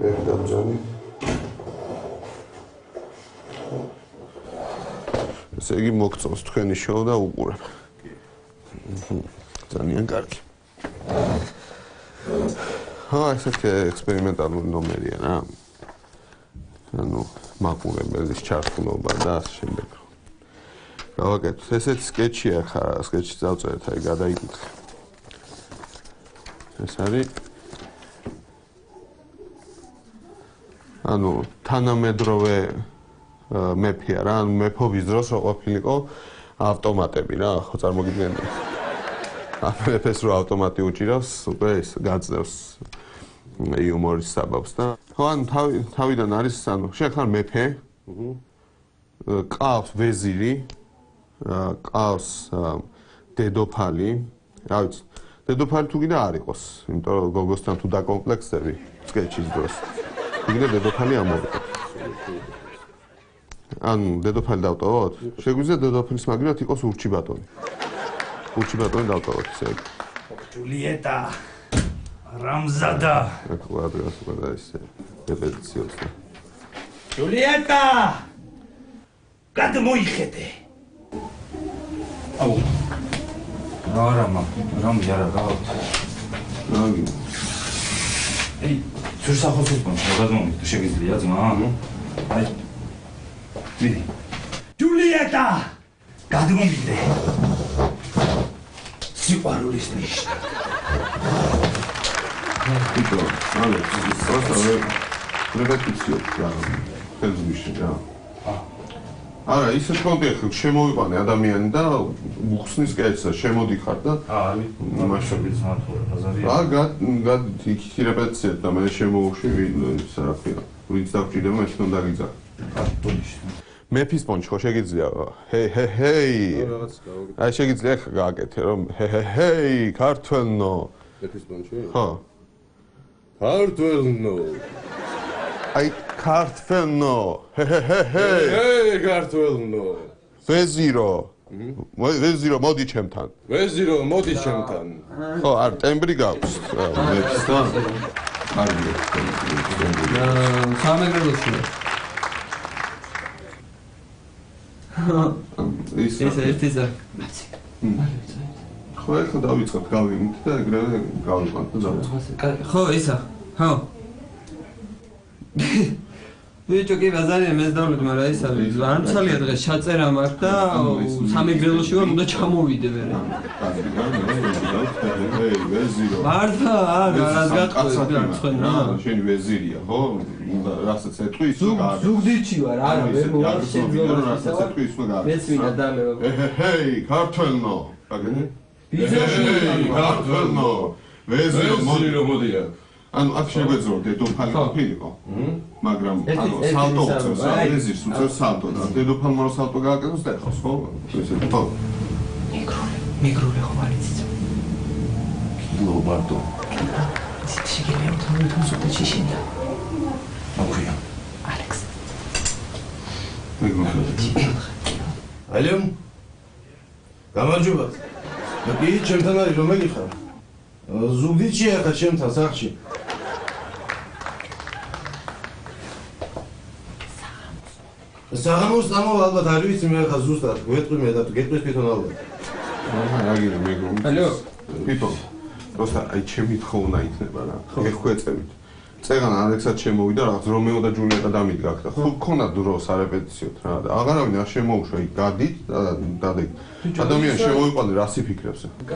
ერთადჯანი. ესე იგი მოგწონს თქვენი შოუ და უყურებ. ძალიან კარგი. ესეთი ექსპერიმენტალური ნომერია რა. ანუ მაყურებელის ჩართულობა და ასე შემდეგ. გავაკეთოთ. ესეთი სკეჩია ხა, სკეჩი დავწერეთ, აი გადაიკითხე. ეს არის ანუ თანამედროვე მეფეა რა, ანუ მეფობის დროს რო ყოფილიყო ავტომატები რა, ხო წარმოგიდგენთ? მეფეს რო ავტომატი უჭირავს, უკვე ის გაძლევს იუმორის საბაბს და ხო ანუ თავიდან არის ანუ შეხარ მეფე, ყავს ვეზირი, ყავს დედოფალი, რა ვიცი, დედოფალი თუ კიდე არ იყოს, იმიტომ რომ გოგოსთან თუ დაკომპლექსები სკეჩის დროს. კიდე დედოფალი ამოვიდა. ანუ დედოფალი დავტოვოთ? შეგვიძლია დედოფალის მაგივრად იყოს ურჩიბატონი. ურჩიბატონი დავტოვოთ, ესე იგი. ჯულიეტა. რამზადა. აქ ვადრას ვადა ისე რეპეტიციებს და. ჯულიეტა! გადმოიხედე. აუ. არა რამი არა გავთ. რაგი. ეი, სულ სახოსოს გადმომიდე, შეგიძლია ძმა? აი. მიდი. ჯულიეტა! გადმომიდე. სიყვარულის ნიშნა. იტო, ალე, სწორად რეპეტიციებს რა. ფელზმიში რა. არა, ისე თქვი ხო შემოვიყვანე ადამიანი და უხსნის კეთსა შემოდიხარ და არის მაშინ მართლა ბაზარია. გადი იქ რეპეტიციებს და მე შემოვუშვი ის რა ქვია. ვინც დაგჭირდება მე თვითონ დაგიძახ. მეფის პონჩი ხო შეგიძლია? ჰეი. აი შეგიძლია ხა გააკეთე რომ ჰეი, ქართველნო. მეფის პონჩი? ხო. ქართველნო. აი ქართველნო. ჰეი, ქართველნო. ვეზირო. ვეზირო მოდი ჩემთან. ვეზირო მოდი ჩემთან. ხო, არ ტემბრი გაქვს. მეფის და კარგია. სამეგრელოში. ის ერთი ზა. ხო, ახლა დავიწყებ გავიმით და ეგრევე გავიყვანთ და დავიწყებ. ხო, ისა. ხო. ბიჭო კი ბაზარია მე დავვლით, მაგრამ ისა არ მცალია დღეს ჩაწერა მაქვს და სამეგრელოში ვარ, უნდა ჩამოვიდე მერე. ჰეი, ვეზირო. მართლა, არა, რას გატყვი თქვენ რა? შენი ვეზირია, ხო? რასაც ეთქვი ის ზუგდიდში ვარ, არა, ვერ მოვალ შემდგომ რასაც ეთქვი ის მაგარი. მეც მინდა დამევა. ჰეი, ქართველნო. აგენი? ბიძაში ქართველნო. ვეზირო მოდია. ანუ აქ შეგვეძლო დედოფალი ყოფილიყო. მაგრამ ანუ სალტო უწევს, ვეზირს უწევს სალტო და დედოფალმა რო სალტო გააკეთოს და ეხავს, ხო? ესე ხო. მიგრული ხო არის ის? ნო ბარტო. შეიძლება თვითონ სულ შიშინდა. აქვია. ალექს. ალემ. გამარჯობა. მე ჩემთან არის რომ მეგიხარ. ზუგდიდში ახლა ჩემთან სახლში. საღამოს წამო ალბათ არ ვიცი მე ახლა ზუსტად გვეტყვი მე და გეტყვის თვითონ ალბათ. აგინე მეგრული. ალო. თვითონ. просто აი ჩემი თხოვნა იქნება რა. ეხუეწებით. წეგან ალექსად შემოვიდა რაღაც რომეო და ჯულიეტა დამიდგა აქ და ხო ქონდა დრო სარეპეტიციოთ რა და აღარავინ არ შემოუშვა იქ გადით და ადამიანი შემოვიყვანე რას იფიქრებს და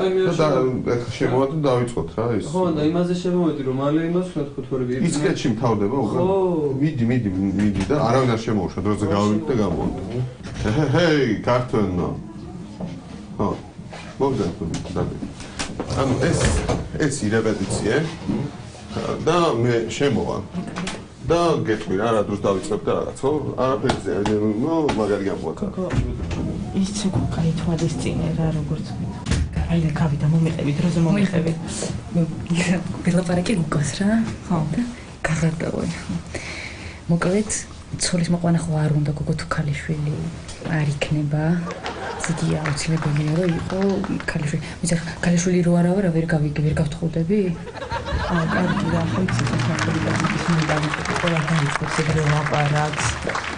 ეხლა შემოვიდა და დავიწყოთ რა ის ხო და იმაზე შემოვედი რომ მალე იმას ვთქვათ ხუთვარები ის სკეჩი მთავრდება უკვე მიდი და არავინ არ შემოუშვა დროზე გავივიდე და გამოვიდა ჰეი ქართველნო ხო მოგდანთ და ანუ ეს რეპეტიცია და მე შემოვარ და გეტყვი რა დროს დავიწყებ და რაღაც ხო არაფერზე ნუ მაგარი გამოაცა ის ცუქო კაი თვალის წინე რა როგორც აი გავიდა მომიყევი დროზე მომიყევი ველაპარაკი გუკოს რა ხო და გაღარდავი მოკლედ ცოლის მოყვანა ხო არ უნდა გოგო თუ ქალიშვილი არ იქნება ზიგია აუცილებელია რომ იყო ქალიშვილი მე ქალიშვილი რო არა ვარ ვერ გავიგე ვერ გავთხოვდები აა კარგი რა ხო იცი თქვენი და ის მინდა ყველა დაიწყოს ეგრე ლაპარაკს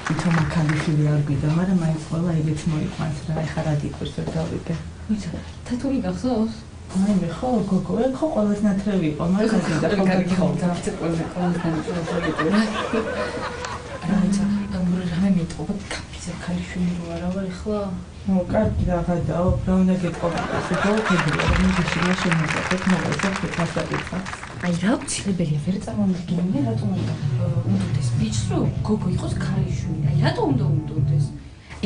თვითონ ქალიშვილი არ გვიდა მაგრამ მაინც ყველა ეგეც მოიყვანს რა ეხლა რა დიკვირს ვერ გავიგე ვიცი თათული გახსოვს აი მე ხო გოგო ეგ ხო ყველას ნათრევი იყო მაგრამ მინდა ხო კარგი ხო დავწერ ყველას ნათრევი რაიცა რამე მეტყობა კაფეზე ქალიშვილი რო არა ვარ ეხლა ნუ კარგი რაღაცაო რა უნდა გეტყობა ასე გავხედია რომ მიშინა შემოწეთ მოგეცეთ ფასადიცა აი რა უცილებელია ვერ წარმოვიდგინე რატომ უნდა უნდოდეს ბიჭს რო გოგო იყოს ქალიშვილი აი რატომ უნდა უნდოდეს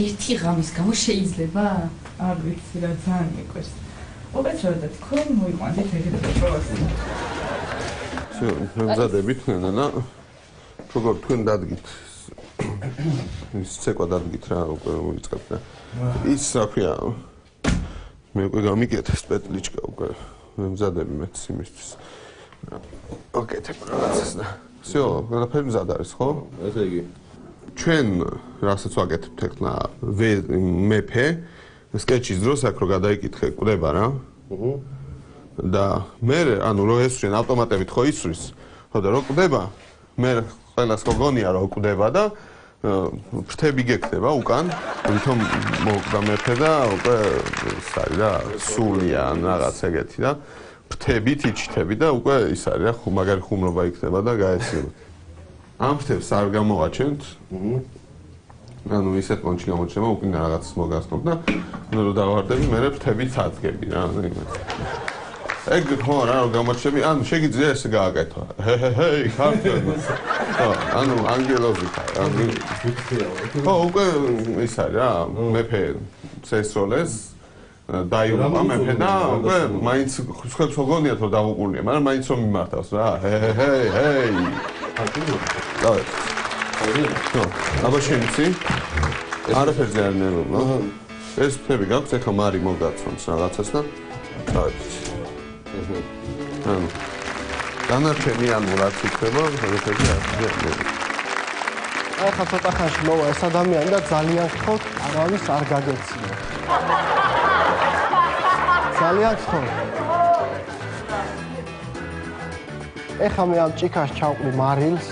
ერთი ღამის გამო შეიძლება არ ვიცი რა ძალიან მიყვარს მოგეცეთ და თქვენ მოიყვანეთ ეგრე პროვასი всё მზადებით ნანა როგორ თქვენ დადგით ის ცეკვა დადგით რა უკვე ვიწყებთ და ის რა ქვია მე უკვე გამიგეთ ეს პეტლიჩკა უკვე მზადები მეც იმისთვის ოკეთებ რაღაცას და всё ყველაფერი მზად არის ხო ესე იგი ჩვენ რასაც ვაკეთებთ ახლა მეფე სკეჩის დროს აქ რო გადაიკითხე კვდება რა და მე ანუ რო ესვრიან ავტომატებით ხო ისვრის ხო და რო კვდება მე ყველას გონია რომ კვდება და ფრთები გეკდება უკან თვითონ მოკდა მეფე და უკვე ის არის რა სულია ან რაღაც ეგეთი და ფრთებით იჩითები და უკვე ის არის რა მაგარი ხუმრობა იქნება და გაეცემა ამ ფრთებს არ გამოვაჩენთ ანუ ისეთ კონჩი გამოჩნდება უკინა რაღაც მოგასწრებ და რო დავარდები მე ფრთებით აწგები რა ეგ ხო რა გამოჩები ანუ შეგიძლია ესე გააკეთო ჰეი ხარდო ანუ ანგელოზით ანუ ხო უკვე ის არის რა მეფე წესროლეს დაიუღა მეფე და უკვე მაინც ხებს გონიათ რომ დავუყურნია მაგრამ მაინც რომ მიმართავს რა ჰეი დავე ხო აბა შენიცი არაფერზე არ ნერვობ ეს ფრთები გაქვს ეხა მარი მოგაცვამს რაღაცას და დავე დანარჩენი ანუ რაც იქნება, ეგეთი არის. ახლა ცოტა ხანში მოვა ეს ადამიანი და ძალიან გთხოვთ, არავის არ გაგეციო. ძალიან გთხოვთ. ეხლა მე ამ ჭიქას ჩავყრი მარილს.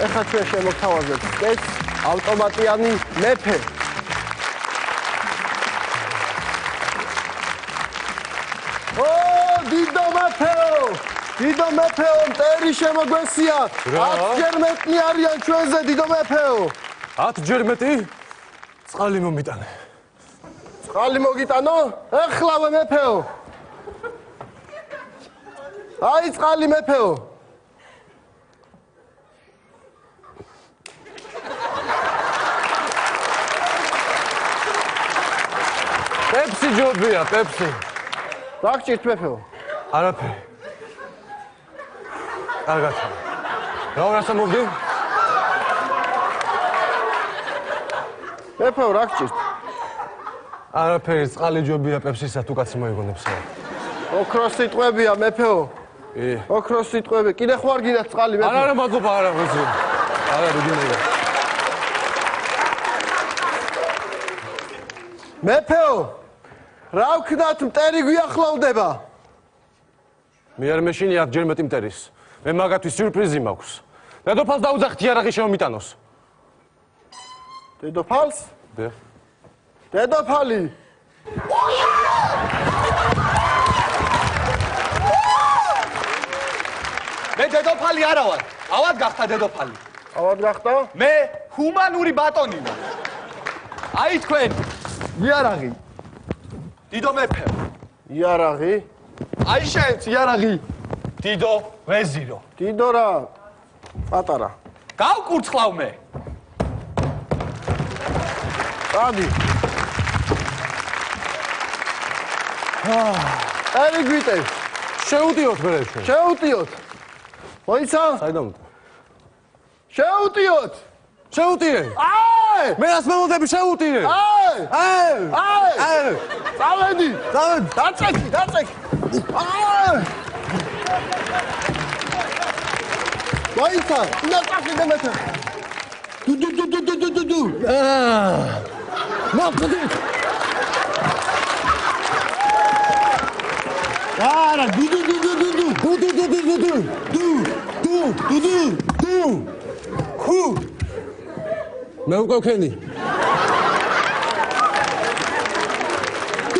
ეხლა ჩვენ შემოგთავაზებთ ეს ავტომატიანი მეფე. დიდო მეფეო! დიდო მეფეო, მტერი შემოგვესია. 10-ჯერ მეტი არიან ჩვენზე, დიდო მეფეო. 10-ჯერ მეტი? წყალი მომიტანე. წყალი მოგიტანო? ეხლავე მეფეო. აი წყალი მეფეო. პეპსი ჯობია, პეპსი. რა გჭირთ მეფეო? არაფერი. კარგად. რა ვარასა მოვდი? მეფეო, რა გჭირთ? არაფერი, წყალი ჯობია პეპსისა თუ კაცი მოიგონებს. ოქროს სიტყვებია მეფეო. ოქროს სიტყვები. კიდე ხوار გინდათ წყალი მეფეო? არა, მადლობა, არა, ვიცი. არა, რიგინია. მეფეო, რა ვქნათ მტერი გვიახლოვდება? მე არ მეშინი 10-ჯერ მეტი მტერის. მე მაგათვის სიურპრიზი მაქვს. დედოფალს დაუძახთი იარაღი შემომიტანოს. დედოფალს? დე. დედოფალი. მე დედოფალი არა ვარ. ავად გახდა დედოფალი. ავად გახდა? მე ჰუმანური ბატონი ვარ. აი თქვენ იარაღი. დიდო მეფე. იარაღი. აი შენც იარაღი. დიდო ვეზირო. დიდო რა? პატარა. გავკურცხლავ მე. ადი. არი გვიტევ. შეუტიოთ მე ჩვენ. შეუტიოთ. მოიცა? საიდან? შეუტიოთ. შეუტიე. აი! მე რას მემოდები შეუტიე? აი! აი! აი! წავედი! წავედი! დაწექი, დაწექი! აი! მოიცა? ნაკაფი დამეთა. დუ. მაფდი! არა, დუ. ხუ! მე უკვე ვქენი.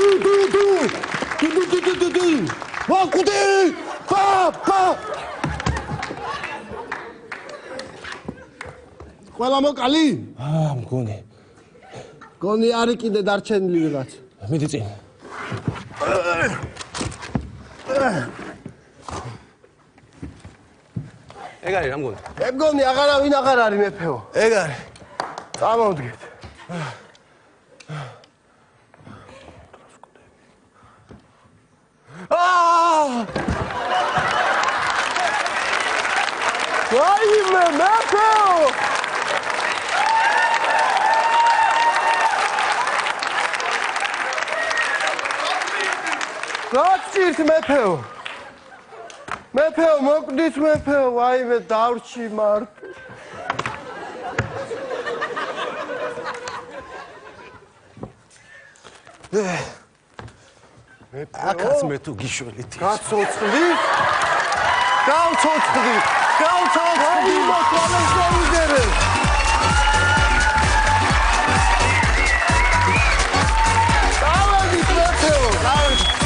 დუ. ვაკუდი! პა! ყველა მოკალი? მგონი. გონი არის კიდე დარჩენილი ვიღაც. მიდი წინ. ეგ არის რა მგონი? მე მგონი აღარავინ აღარ არის მეფეო. ეგ არის. წამოვდგეთ. ვაიმე მეფეო! რაც ჭირთ მეფეო? მეფეო, მოკვდით მეფეო, ვაიმე დავრჩი მარტო. აკაც მე თუ გიშველით. გაცოცხლი? გავცოცხლი. მოთვალეს დაუგერე. დავადით მეფეო, დავადით.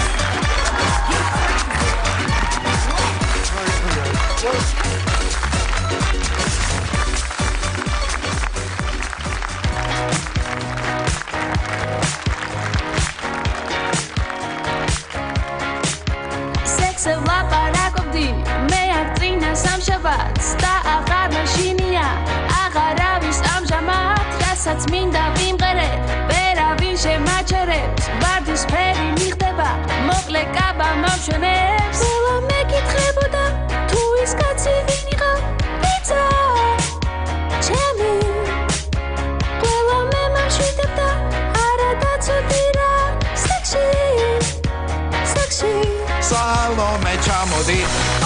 სექსზე ვლაპარაკობდი მე აქ წინა სამშაბათს და აღარ მაშინია აღარავის ამჟამად რასაც მინდა ვიმღერებ ვერავინ შემაჩერებს ვარდის ფერი მიხდება მოკლე კაბა მომშვენებს ყველა მეკითხებოდა თუ ის კაცი ვინ იყო პიცა ჩემი ყველა მე მაშვიდებდა არა დაცოდი რა სექსი სალომე ჩამოდი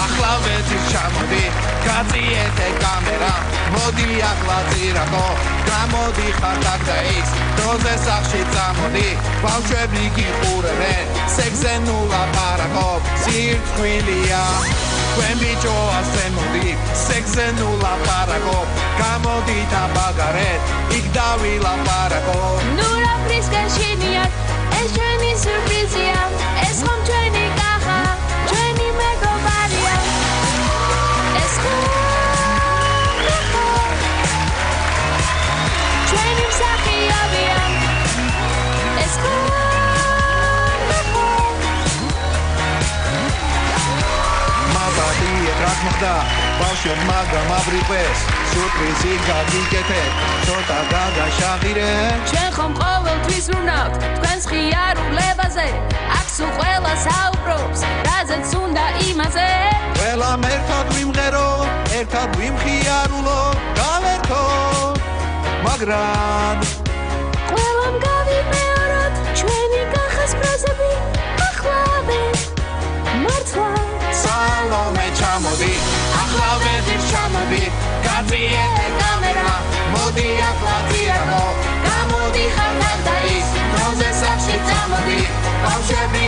ახლა ვეცი ჩამოდი გაწიეთე კამერა მოდი ახლა ძირაკო გამოდი ხარ აქ და ის დროზე სახში წამოდი ბავშვები გიყურებენ სექსზე ნუ ლაპარაკობ სირცხვილია თქვენ ბიჭო ასე მოდი სექსზე ნუ ლაპარაკობ გამოდი და ბაგარეთ იქ დავილაპარაკობ ნუ რა ფრისკაშინიათ ეს ჩვენი სურპრიზია ეს ხომ ჩვენი კახა ჩვენი მეგობარია ეს ხომ ჩვენი მსახიობია ეს ხომ მაბადიეთ რა მოხდა ბავშვებმა გამაბრიყვეს სურპრიზი გაგიკეთეთ ცოტა გადაშაღირე ჩვენ ხომ ყოველთვის ვრუნავთ თქვენს ხიარულებაზე აქ სულ ყველა საუბრობს რაზეც უნდა იმაზე ყველამ ერთად ვიმღერო ერთად ვიმხიარულო გავერთო მაგრამ ყველამ გავიმეოროთ ჩვენი კახას ფრაზები ახლავე მართლა სალომე ჩამოდი ახლა ვეძირ ჩამოდი გაწიეთე კამერა მოდი ახლა ძირაკო გამოდი ხარ და ის დროზე სახში წამოდი ბავშვები